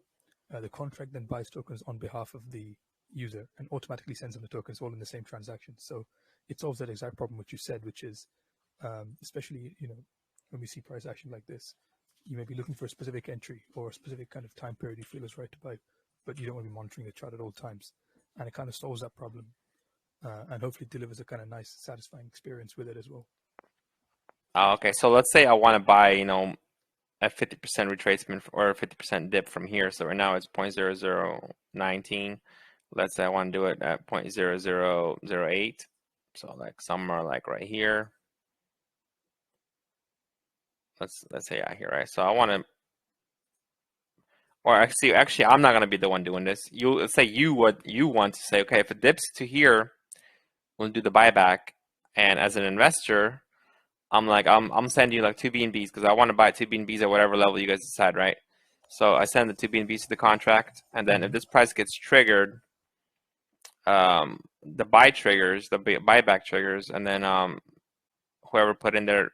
the contract then buys tokens on behalf of the user and automatically sends them the tokens all in the same transaction. So it solves that exact problem which you said, which is especially when we see price action like this, you may be looking for a specific entry or a specific kind of time period you feel is right to buy, but you don't want to be monitoring the chart at all times, and it kind of solves that problem, and hopefully delivers a kind of nice, satisfying experience with it as well. Okay, so let's say I want to buy, a 50% retracement or a 50% dip from here. So right now it's 0.0019. Let's say I want to do it at 0.0008. So like somewhere like right here. Let's say out here, right? So I want to, or actually I'm not going to be the one doing this. Let's say you want to say, okay, if it dips to here, we'll do the buyback. And as an investor, I'm sending you like 2 BNBs because I want to buy 2 BNBs at whatever level you guys decide, right? So I send the 2 BNBs to the contract, and then if this price gets triggered, the buy triggers, the buyback triggers, and then whoever put in their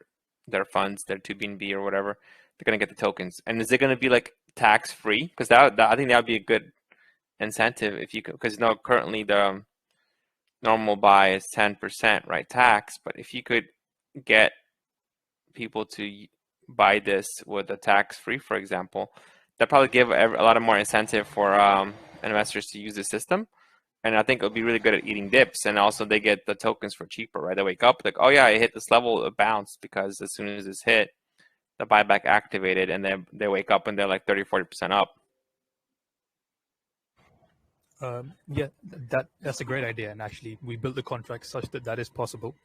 funds, their 2 BNB or whatever, they're gonna get the tokens. And is it gonna be like tax free? Because that I think that would be a good incentive if you could, because currently the normal buy is 10%, right, tax. But if you could get people to buy this with a tax free, for example, that probably give a lot of more incentive for investors to use the system. And I think it'll be really good at eating dips, and also they get the tokens for cheaper, right? They wake up like, oh yeah, I hit this level, it bounced, because as soon as it's hit, the buyback activated, and then they wake up and they're like 30-40% up. Yeah, that's a great idea, and actually we built the contract such that that is possible.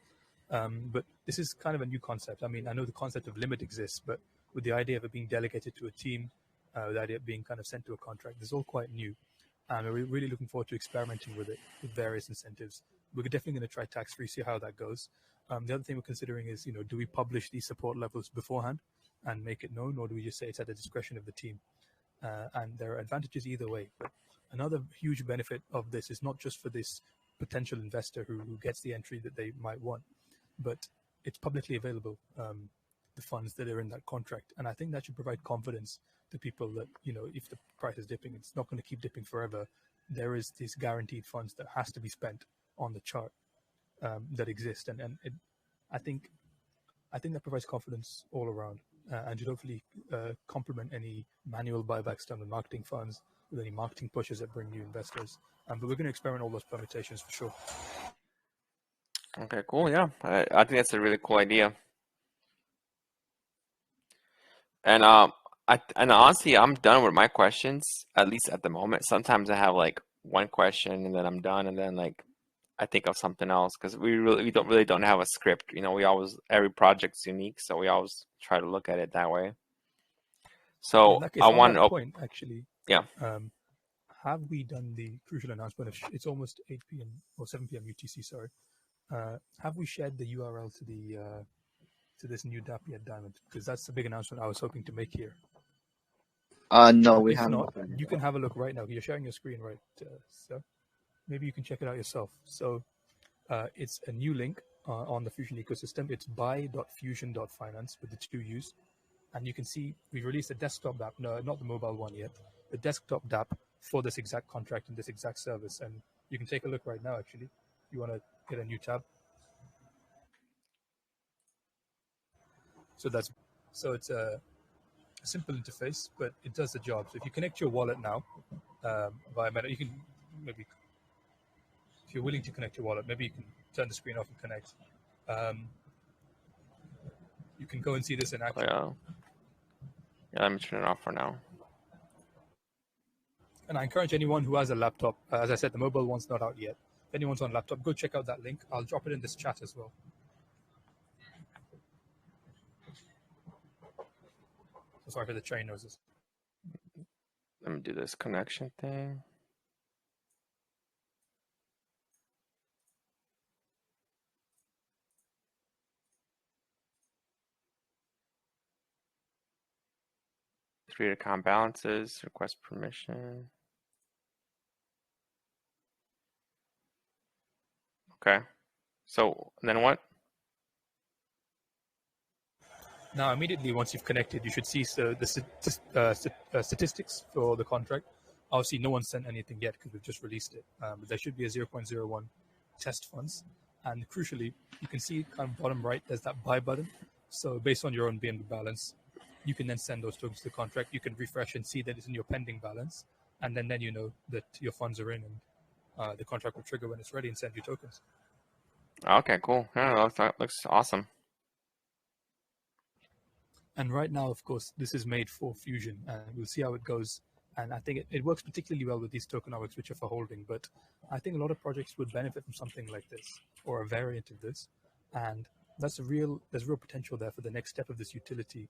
But this is kind of a new concept. I mean, I know the concept of limit exists, but with the idea of it being delegated to a team, with the idea of being kind of sent to a contract, this is all quite new. And we're really looking forward to experimenting with it with various incentives. We're definitely going to try tax-free, see how that goes. The other thing we're considering is, do we publish these support levels beforehand and make it known, or do we just say it's at the discretion of the team? And there are advantages either way. But another huge benefit of this is not just for this potential investor who gets the entry that they might want, but it's publicly available, the funds that are in that contract. And I think that should provide confidence to people that, if the price is dipping, it's not going to keep dipping forever. There is these guaranteed funds that has to be spent on the chart that exist. And I think that provides confidence all around, and should hopefully complement any manual buybacks done with marketing funds, with any marketing pushes that bring new investors. But we're going to experiment all those permutations for sure. Okay, cool. Yeah, I think that's a really cool idea. And and honestly, I'm done with my questions, at least at the moment. Sometimes I have like one question and then I'm done, and then like I think of something else, because we don't have a script. Every project's unique, so we always try to look at it that way. So in that case, I on want that point, actually, yeah. Have we done the crucial announcement of it's almost 8 p.m. or 7 p.m. UTC? Sorry. Have we shared the URL to the to this new DApp yet, Diamond? Because that's the big announcement I was hoping to make here. No, we If haven't. not, you can have a look right now. You're sharing your screen, right, sir? Maybe you can check it out yourself. So it's a new link on the Fuusion ecosystem. It's buy.fuusion.finance with the 2 U's. And you can see we've released a desktop app, no, not the mobile one yet, the desktop app for this exact contract and this exact service. And you can take a look right now, actually, if you want to get a new tab. So it's a simple interface, but it does the job. So if you connect your wallet now via Meta, you can maybe, if you're willing to connect your wallet, maybe you can turn the screen off and connect. You can go and see this in action. Yeah, let me turn it off for now. And I encourage anyone who has a laptop, as I said, the mobile one's not out yet. If anyone's on laptop, go check out that link. I'll drop it in this chat as well. So sorry for the train noises. Let me do this connection thing. Three account balances, request permission. Okay. So then what? Now, immediately once you've connected, you should see the statistics for the contract. Obviously, no one sent anything yet because we've just released it. But there should be a 0.01 test funds. And crucially, you can see kind of bottom right, there's that buy button. So based on your own BNB balance, you can then send those tokens to the contract. You can refresh and see that it's in your pending balance. And then you know that your funds are in and the contract will trigger when it's ready and send you tokens. Okay, cool. Yeah, that looks awesome. And right now, of course, this is made for Fuusion, and we'll see how it goes. And I think it works particularly well with these tokenomics, which are for holding. But I think a lot of projects would benefit from something like this, or a variant of this. And there's real potential there for the next step of this utility,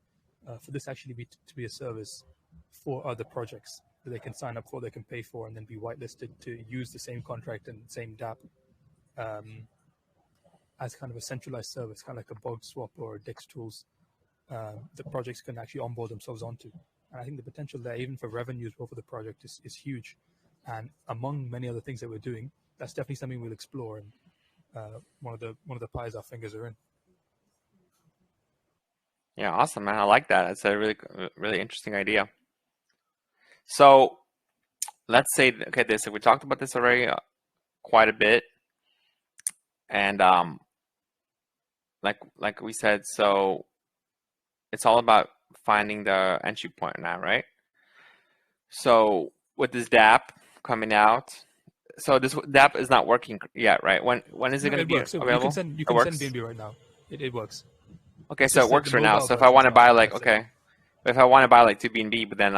for this actually to be a service for other projects that they can sign up for, they can pay for, and then be whitelisted to use the same contract and same DApp as kind of a centralized service, kind of like a bug swap or a DEX tools. The projects can actually onboard themselves onto. And I think the potential there, even for revenue as well for the project, is huge. And among many other things that we're doing, that's definitely something we'll explore. And one of the pies our fingers are in. Yeah, awesome, man. I like that. It's a really interesting idea. So let's say, okay, we talked about this already quite a bit, and like we said, so it's all about finding the entry point now, right? So with this DApp coming out, so this DApp is not working yet, right? When is it going to be available? You can send BNB right now. It works. Okay, it's so it works right now. So if I want to buy if I want to buy like 2 BNB, but then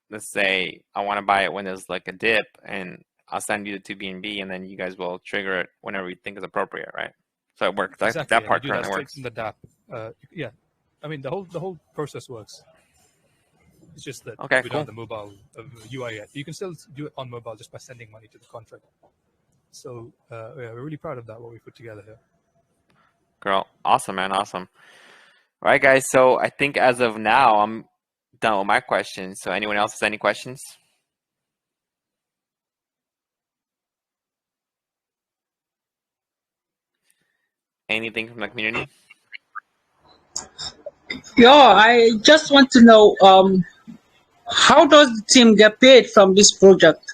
let's say I want to buy it when there's like a dip, and I'll send you the 2 BNB, and then you guys will trigger it whenever you think is appropriate, right? So it works. Exactly. That part currently works. From the DApp. Yeah, I mean the whole process works. It's just that we don't have the mobile UI yet. You can still do it on mobile just by sending money to the contract. So yeah, we're really proud of that, what we put together here. Girl, awesome, man, awesome. All right, guys. So I think as of now, I'm done with my questions. So anyone else has any questions? Anything from the community? Yeah, I just want to know how does the team get paid from this project?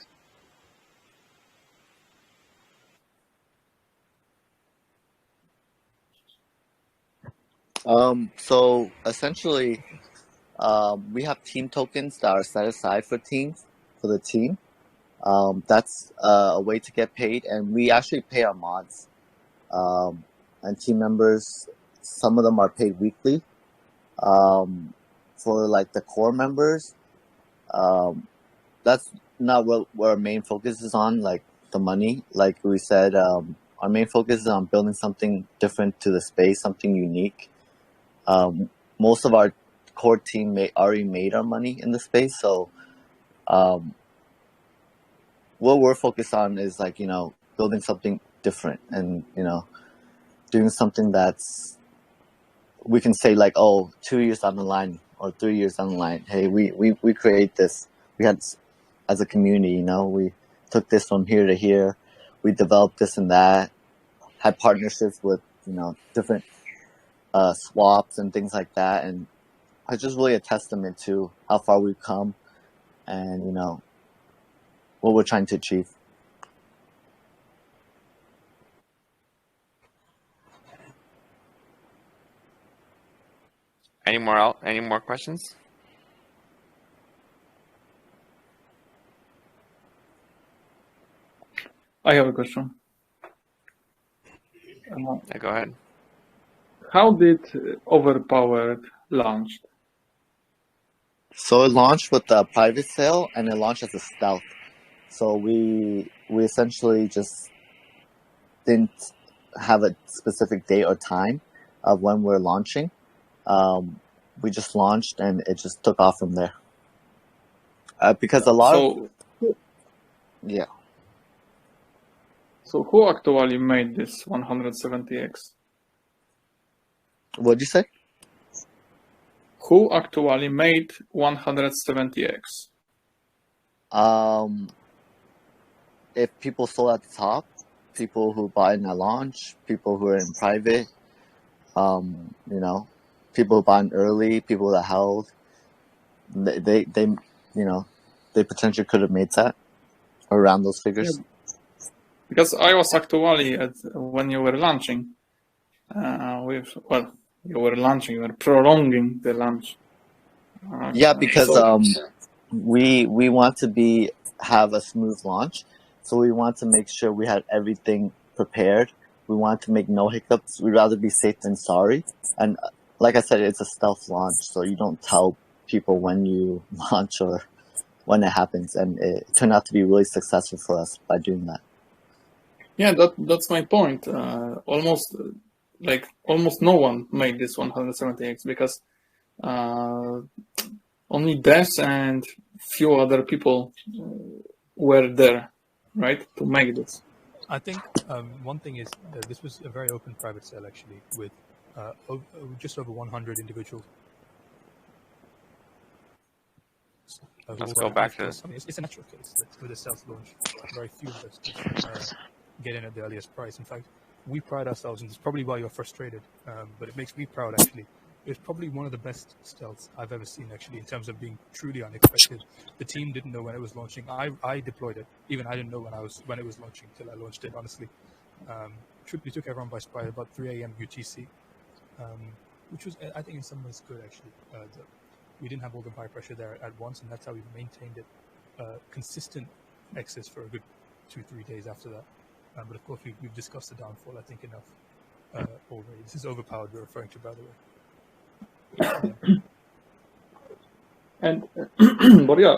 So essentially, we have team tokens that are set aside for the team. That's a way to get paid, and we actually pay our mods and team members. Some of them are paid weekly. For like the core members, that's not what our main focus is on, like the money. Like we said, our main focus is on building something different to the space, something unique. Most of our core team already made our money in the space, so what we're focused on is like, building something different, and doing something that's, we can say like, oh, 2 years down the line or 3 years down the line, hey, we create this. We had, as a community, we took this from here to here. We developed this and that, had partnerships with, different swaps and things like that. And it's just really a testament to how far we've come and, what we're trying to achieve. Any more questions? I have a question. Yeah, go ahead. How did Overpowered launched? So it launched with a private sale, and it launched as a stealth. So we essentially just didn't have a specific date or time of when we're launching. We just launched, and it just took off from there. Because a lot of yeah. So who actually made this 170x? What'd you say? Who actually made 170x? If people sold at the top, people who buy in at launch, people who are in private, you know, people who buy in early, people that held, they you know, they potentially could have made that around those figures. Yeah. Because I was actually when you were launching, you were prolonging the launch. Yeah, because we want to have a smooth launch, so we want to make sure we had everything prepared. We want to make no hiccups. We'd rather be safe than sorry. And like I said, it's a stealth launch, so you don't tell people when you launch or when it happens. And it turned out to be really successful for us by doing that. Yeah, that's my point. Almost no one made this 170x because only devs and few other people were there, right, to make this. I think one thing is that this was a very open private sale actually, with just over 100 individuals. Let's go back to this. I mean, it's a natural case that with a stealth launch, very few investors get in at the earliest price. In fact, we pride ourselves, and it's probably why you're frustrated, but it makes me proud actually. It was probably one of the best stealths I've ever seen actually, in terms of being truly unexpected. The team didn't know when it was launching. I deployed it. Even I didn't know when it was launching till I launched it, honestly. We took everyone by surprise about 3 a.m. UTC, which was, I think, in some ways good actually. We didn't have all the buy pressure there at once, and that's how we maintained it consistent excess for a good 2-3 days after that. But of course, we've discussed the downfall, I think, enough already. This is overpowered, we're referring to, by the way. And but yeah,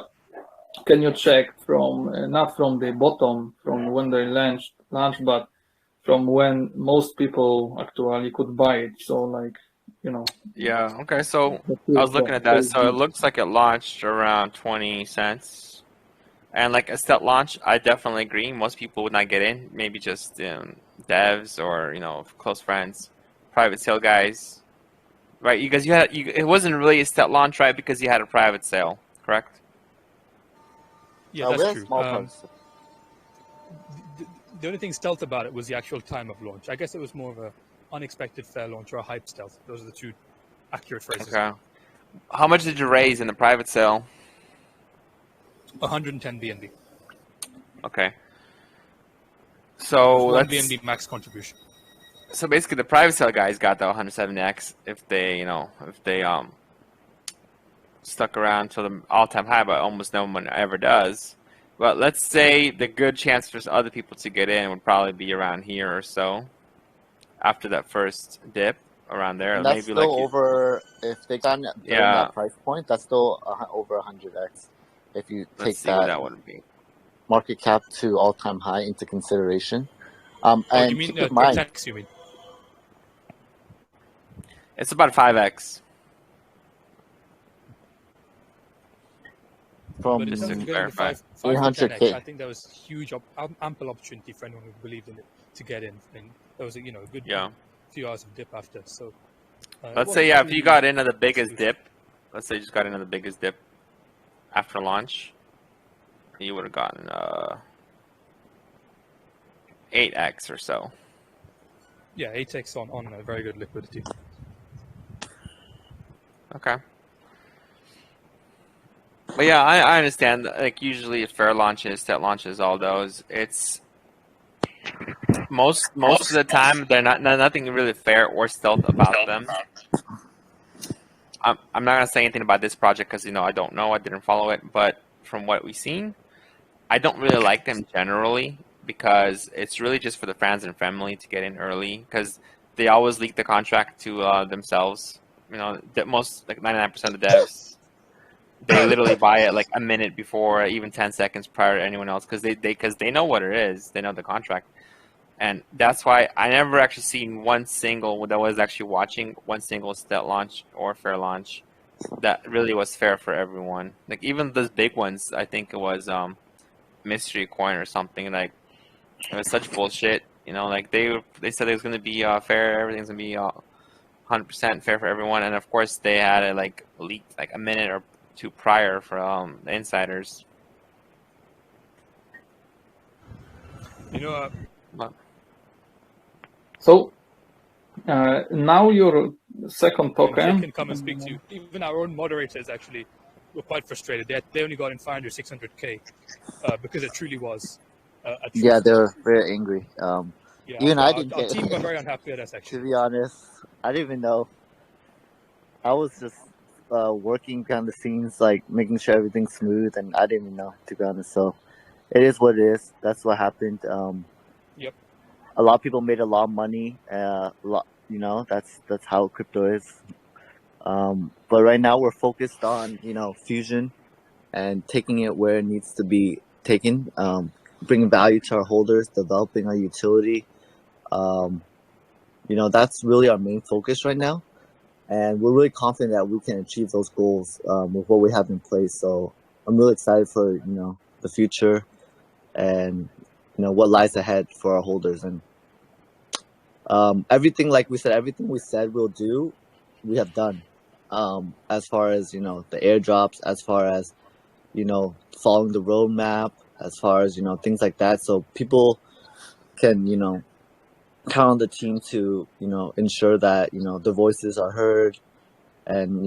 can you check from not from the bottom, from when they launched, but from when most people actually could buy it? So like, you know. Yeah. Okay. So I was looking at that. So it looks like it launched around 20 cents. And like a stealth launch, I definitely agree. Most people would not get in. Maybe just devs or close friends, private sale guys, right? Because it wasn't really a stealth launch, right? Because you had a private sale, correct? Yeah, that's true. Small the only thing stealth about it was the actual time of launch. I guess it was more of a unexpected fair launch or a hype stealth. Those are the two accurate phrases. Okay. How much did you raise in the private sale? 110 BNB. Okay. So one BNB max contribution. So basically, the private sale guys got the 170x if they stuck around to the all-time high, but almost no one ever does. But let's say the good chance for other people to get in would probably be around here or so, after that first dip, around there. And that's maybe still over. If they got during that price point, that's still over 100x. If you take that would be. Market cap to all-time high into consideration. And you mean keep in mind, 10x, you mean? It's about 5x. From just to clarify, 300K. I think there was huge, ample opportunity for anyone who believed in it to get in. And there was a good few hours of dip after. So let's say if you got into the biggest dip, let's say you just got into the biggest dip after launch, you would have gotten 8x or so. Yeah, 8x on a very good liquidity. Okay. But yeah, I understand. Like usually, fair launches, set launches, all those. It's most of the time they're nothing really fair or stealth about them. I'm not gonna say anything about this project because I don't know. I didn't follow it, but from what we've seen, I don't really like them generally because it's really just for the fans and family to get in early because they always leak the contract to themselves. Most like 99% of the devs They literally buy it like a minute before, even 10 seconds prior to anyone else, because they know what it is. They know the contract, and that's why I never actually seen one single that was actually watching one single stat launch or fair launch that really was fair for everyone. Like even those big ones, I think it was Mystery Coin or something. Like it was such bullshit. Like they said it was gonna be fair. Everything's gonna be 100% fair for everyone, and of course they had it like leaked like a minute or two prior for the insiders. But So now your second Jake token. can come and speak to you. Even our own moderators actually were quite frustrated. They only got in 500, 600K because it truly was a truth. Yeah, they're very angry. Yeah, Even our I didn't our get team got very unhappy with us to actually. be honest. I didn't even know. I was just working behind the scenes, like making sure everything's smooth, and I didn't even know, to be honest. So it is what it is. That's what happened. Yep. A lot of people made a lot of money. That's how crypto is. But right now we're focused on Fuusion and taking it where it needs to be taken. Bringing value to our holders, developing our utility. That's really our main focus right now. And we're really confident that we can achieve those goals with what we have in place. So I'm really excited for the future and what lies ahead for our holders. And everything, like we said, everything we said we'll do, we have done. As far as the airdrops, as far as following the roadmap, as far as things like that. So people can count on the team to ensure that the voices are heard, and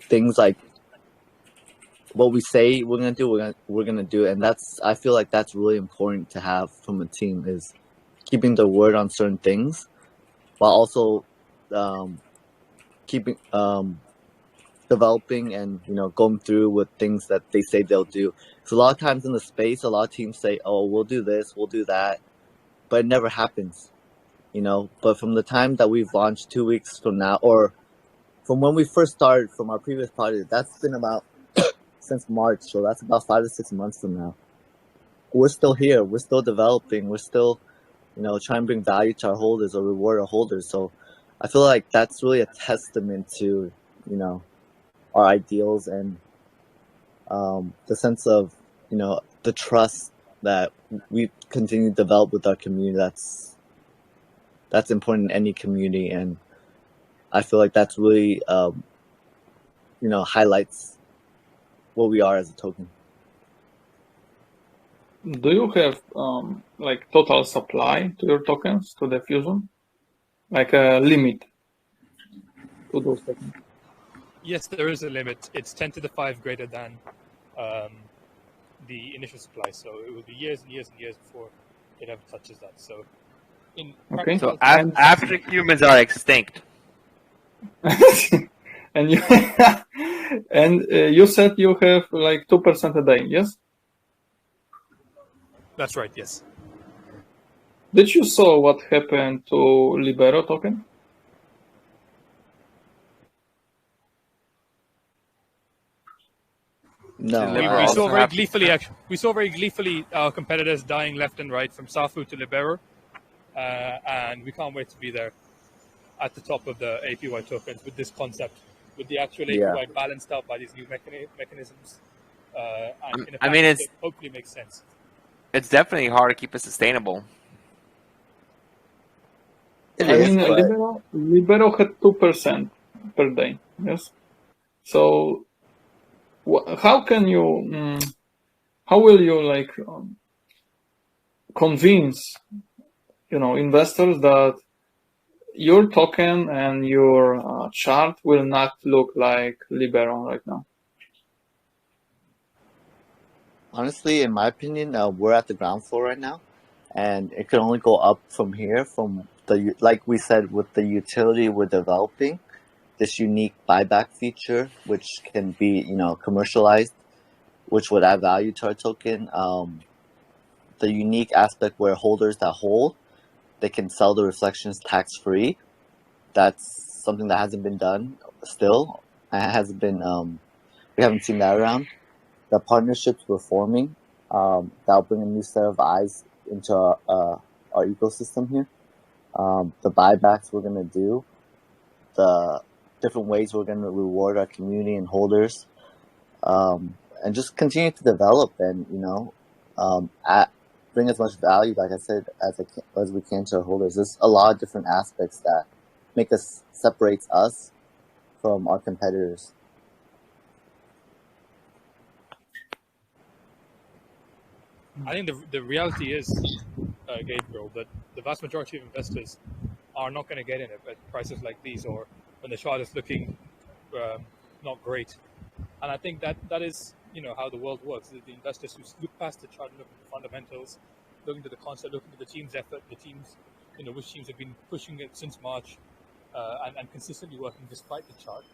things like what we say we're gonna do, we're gonna do. And I feel like that's really important to have from a team, is keeping the word on certain things while also keeping developing and going through with things that they say they'll do. So a lot of times in the space, a lot of teams say, oh, we'll do this, we'll do that, but it never happens. But from the time that we've launched 2 weeks from now, or from when we first started from our previous project, that's been about since March, so that's about 5 to 6 months from now. We're still here, we're still developing, we're still trying to bring value to our holders or reward our holders. So I feel like that's really a testament to our ideals and the sense of the trust that we continue to develop with our community. That's important in any community, and I feel like that's really highlights what we are as a token. Do you have like total supply to your tokens, to the Fusion, like a limit to those tokens? Yes, there is a limit. It's 10 to the 5 greater than the initial supply. So it will be years and years and years before it ever touches that. So in Okay. so practical after humans are extinct, And you and you said you have like 2% a day, yes? that's right. Yes. Did you saw what happened to Libero token? No, Libero We also saw very have- gleefully. Actually, we saw very gleefully our competitors dying left and right from Safu to Libero, and we can't wait to be there at the top of the APY tokens with this concept, with the actual APY balanced out by these new mechanisms. And in a I mean, package that hopefully makes sense. It's definitely hard to keep it sustainable. it I is, mean, but Libero had 2% per day, yes? So how can you, how will you like convince, investors that your token and your chart will not look like Libero right now? honestly, in my opinion, we're at the ground floor right now, and it can only go up from here. From like we said, with the utility we're developing, this unique buyback feature, which can be commercialized, which would add value to our token. The unique aspect where holders that hold, they can sell the reflections tax free. That's something that hasn't been done still. It hasn't been we haven't seen that around. The partnerships we're forming, that'll bring a new set of eyes into our ecosystem here. The buybacks we're gonna do, the different ways we're gonna reward our community and holders, and just continue to develop and bring as much value, like I said, as we can to our holders. There's a lot of different aspects that separates us from our competitors. I think the reality is, Gabriel, that the vast majority of investors are not going to get in at prices like these, or when the chart is looking not great. And I think that is how the world works. The investors who look past the chart, look at the fundamentals, look into the concept, look into the team's effort, the teams, which teams have been pushing it since March and consistently working despite the chart.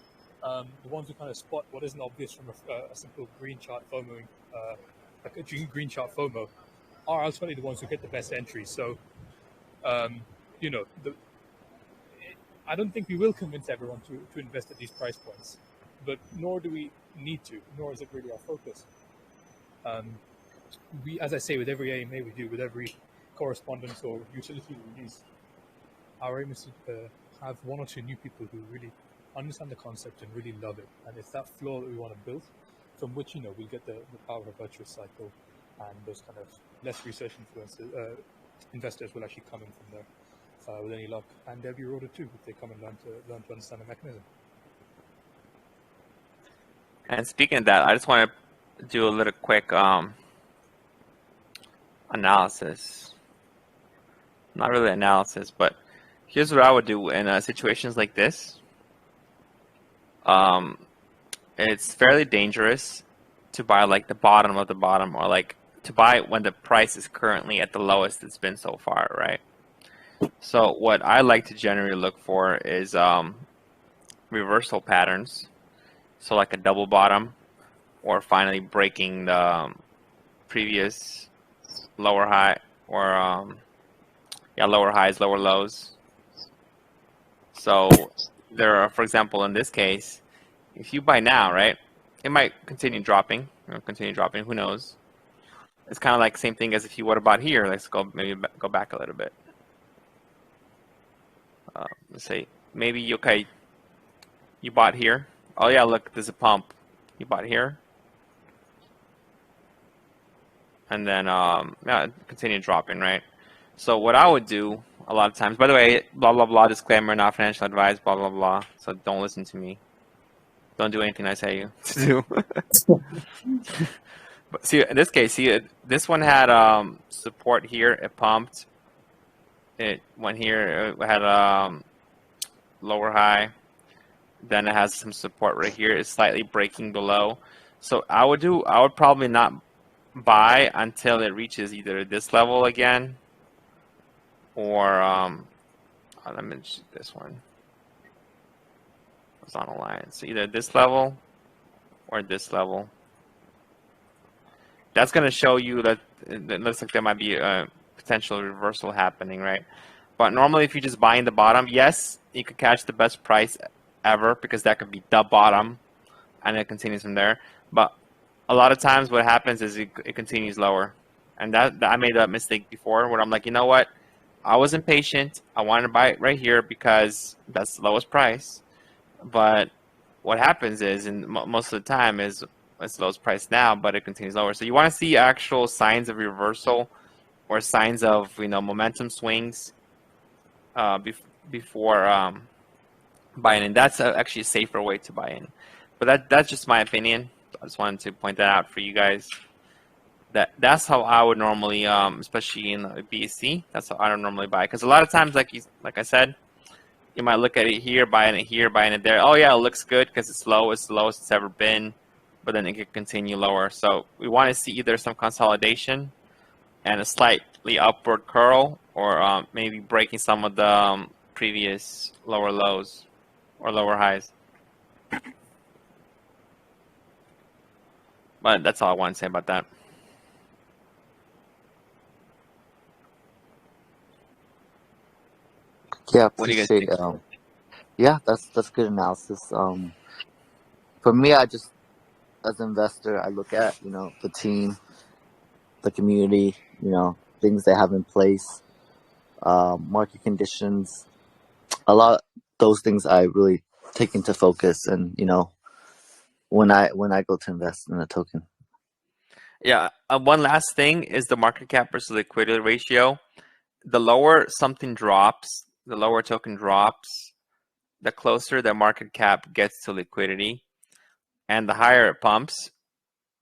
The ones who kind of spot what isn't obvious from a simple green chart FOMOing, like a green chart FOMO, are ultimately the ones who get the best entries. So, I don't think we will convince everyone to invest at these price points, but nor do we need to, nor is it really our focus. We, as I say, with every AMA we do, with every correspondence or utility release, our aim is to have one or two new people who really understand the concept and really love it. And it's that floor that we want to build, from which we get the power of a virtuous cycle, and those kind of less research influencers, investors will actually come in from there with any luck, and they'll be rewarded too if they come and learn to understand the mechanism. And speaking of that, I just want to do a little quick analysis. Not really analysis, but here's what I would do in situations like this. It's fairly dangerous to buy like the bottom of the bottom, or like to buy when the price is currently at the lowest it's been so far, right? So what I like to generally look for is reversal patterns. So like a double bottom, or finally breaking the previous lower high, or lower highs, lower lows. So there are, for example, in this case, if you buy now, right, it might continue dropping. Who knows? It's kind of like the same thing as if you would have bought here. Let's go back a little bit. Let's say maybe you bought here. Oh yeah, look, there's a pump. You bought here, and then continue dropping, right? So what I would do a lot of times, by the way, blah blah blah, disclaimer, not financial advice, blah blah blah. So don't listen to me. Don't do anything I say you to do. But see, in this case, this one had support here. It pumped. It went here. It had lower high. Then it has some support right here. It's slightly breaking below. So I would probably not buy until it reaches either this level again, or let me choose this one. Horizontal line. So either this level or this level. That's going to show you that it looks like there might be a potential reversal happening, right? But normally, if you just buy in the bottom, yes, you could catch the best price ever, because that could be the bottom, and it continues from there. But a lot of times, what happens is it continues lower, and that I made that mistake before, where I'm like, you know what? I was impatient. I wanted to buy it right here because that's the lowest price. But what happens is, and most of the time, is it's the lowest price now, but it continues lower. So you want to see actual signs of reversal, or signs of momentum swings before buying in. That's actually a safer way to buy in. But that's just my opinion. I just wanted to point that out for you guys. That's how I would normally, especially in BSC, that's how I don't normally buy. Because a lot of times, like I said, you might look at it here, buying it here, buying it there. Oh yeah, it looks good because it's low. It's the lowest it's ever been. But then it could continue lower. So we want to see either some consolidation and a slightly upward curl, or maybe breaking some of the previous lower lows or lower highs. But that's all I want to say about that. Yeah, What do you guys appreciate. Yeah, that's good analysis. For me, I just as an investor, I look at, the team, the community, things they have in place, market conditions. A lot of those things I really take into focus, and when I go to invest in a token. Yeah. One last thing is the market cap versus liquidity ratio. The lower something drops, the lower token drops, the closer the market cap gets to liquidity, and the higher it pumps,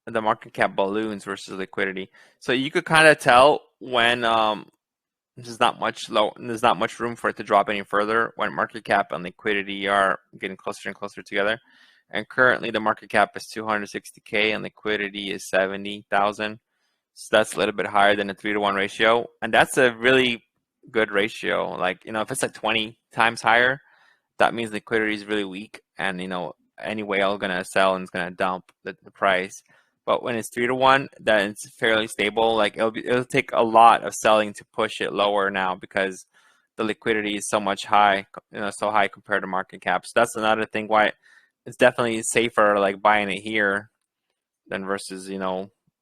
the market cap balloons versus liquidity. So you could kind of tell when there's not much room for it to drop any further when market cap and liquidity are getting closer and closer together. And currently the market cap is 260K and liquidity is 70,000. So that's a little bit higher than a 3-to-1 ratio. And that's a really good ratio. Like, if it's like 20 times higher, that means liquidity is really weak, and any whale gonna sell and is gonna dump the price. But when it's 3-to-1, then it's fairly stable. Like it'll take a lot of selling to push it lower now because the liquidity is so high compared to market cap. So that's another thing why it's definitely safer like buying it here than versus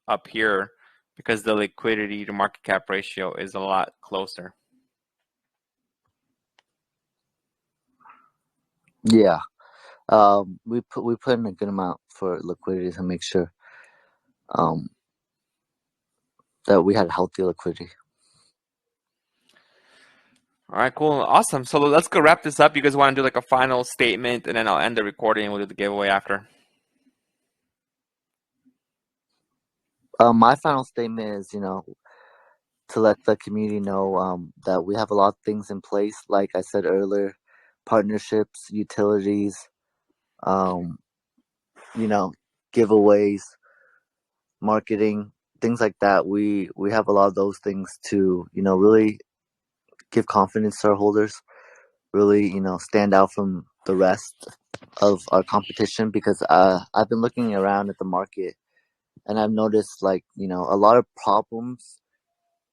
up here, because the liquidity to market cap ratio is a lot closer. Yeah. We put in a good amount for liquidity to make sure that we had healthy liquidity. All right, cool, awesome. So let's go wrap this up. You guys want to do like a final statement, and then I'll end the recording and we'll do the giveaway after. My final statement is, to let the community know that we have a lot of things in place. Like I said earlier, partnerships, utilities, giveaways, marketing, things like that. We have a lot of those things to, really give confidence to our holders, really, stand out from the rest of our competition, because I've been looking around at the market and I've noticed a lot of problems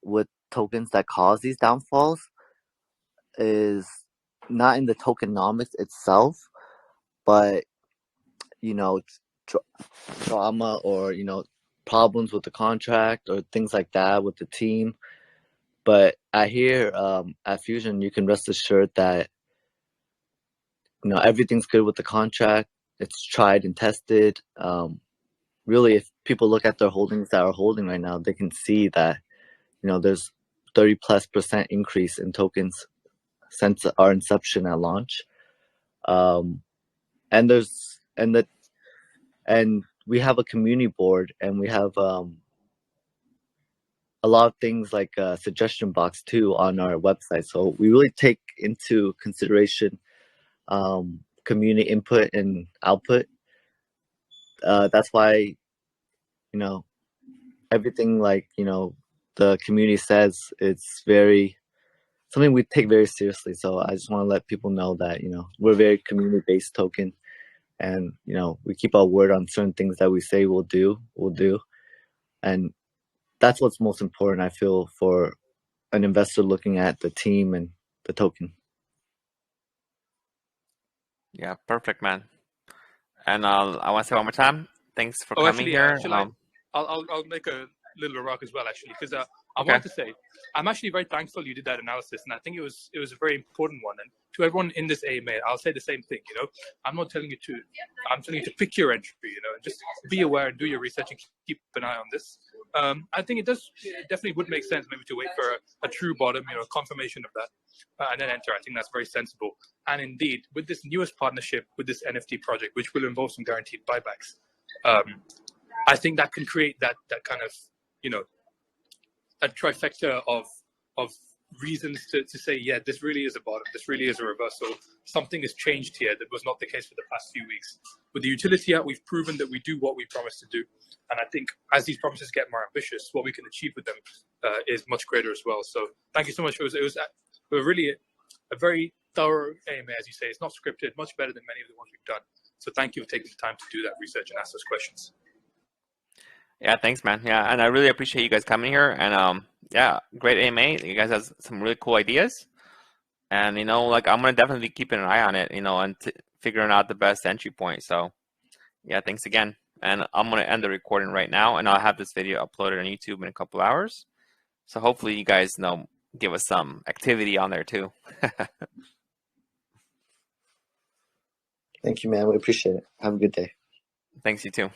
with tokens that cause these downfalls is not in the tokenomics itself, but drama or problems with the contract or things like that with the team. But I hear at Fuusion, you can rest assured that everything's good with the contract. It's tried and tested. Really, if people look at their holdings that are holding right now, they can see that there's 30+% increase in tokens since our inception at launch. And we have a community board, and we have a lot of things like a suggestion box too on our website. So we really take into consideration community input and output. That's why everything the community says, it's something we take very seriously. So I just want to let people know that we're a very community-based token, and we keep our word on certain things that we say we'll do, and that's what's most important, I feel, for an investor looking at the team and the token. Yeah, perfect, man. And I want to say one more time, thanks for coming here. I'll make a little remark as well, actually, because I Okay. wanted to say I'm actually very thankful you did that analysis, and I think it was a very important one. And to everyone in this AMA, I'll say the same thing. I'm not telling you I'm telling you to pick your entry. And just be aware and do your research and keep an eye on this. I think it definitely would make sense maybe to wait for a true bottom, confirmation of that, and then enter. I think that's very sensible. And indeed, with this newest partnership with this NFT project, which will involve some guaranteed buybacks, I think that can create that kind of a trifecta of reasons to say, yeah, this really is a bottom, this really is a reversal. Something has changed here that was not the case for the past few weeks. With the utility app, we've proven that we do what we promised to do, and I think as these promises get more ambitious, what we can achieve with them is much greater as well. So thank you so much. It was really a very thorough AMA, as you say. It's not scripted, much better than many of the ones we've done. So thank you for taking the time to do that research and ask those questions. Yeah, thanks, man. Yeah, and I really appreciate you guys coming here. And yeah, great AMA. You guys have some really cool ideas. And I'm gonna definitely be keeping an eye on it. And figuring out the best entry point. So yeah, thanks again. and I'm going to end the recording right now, and I'll have this video uploaded on YouTube in a couple hours. So hopefully you guys give us some activity on there too. Thank you, man. We appreciate it. Have a good day. Thanks, you too.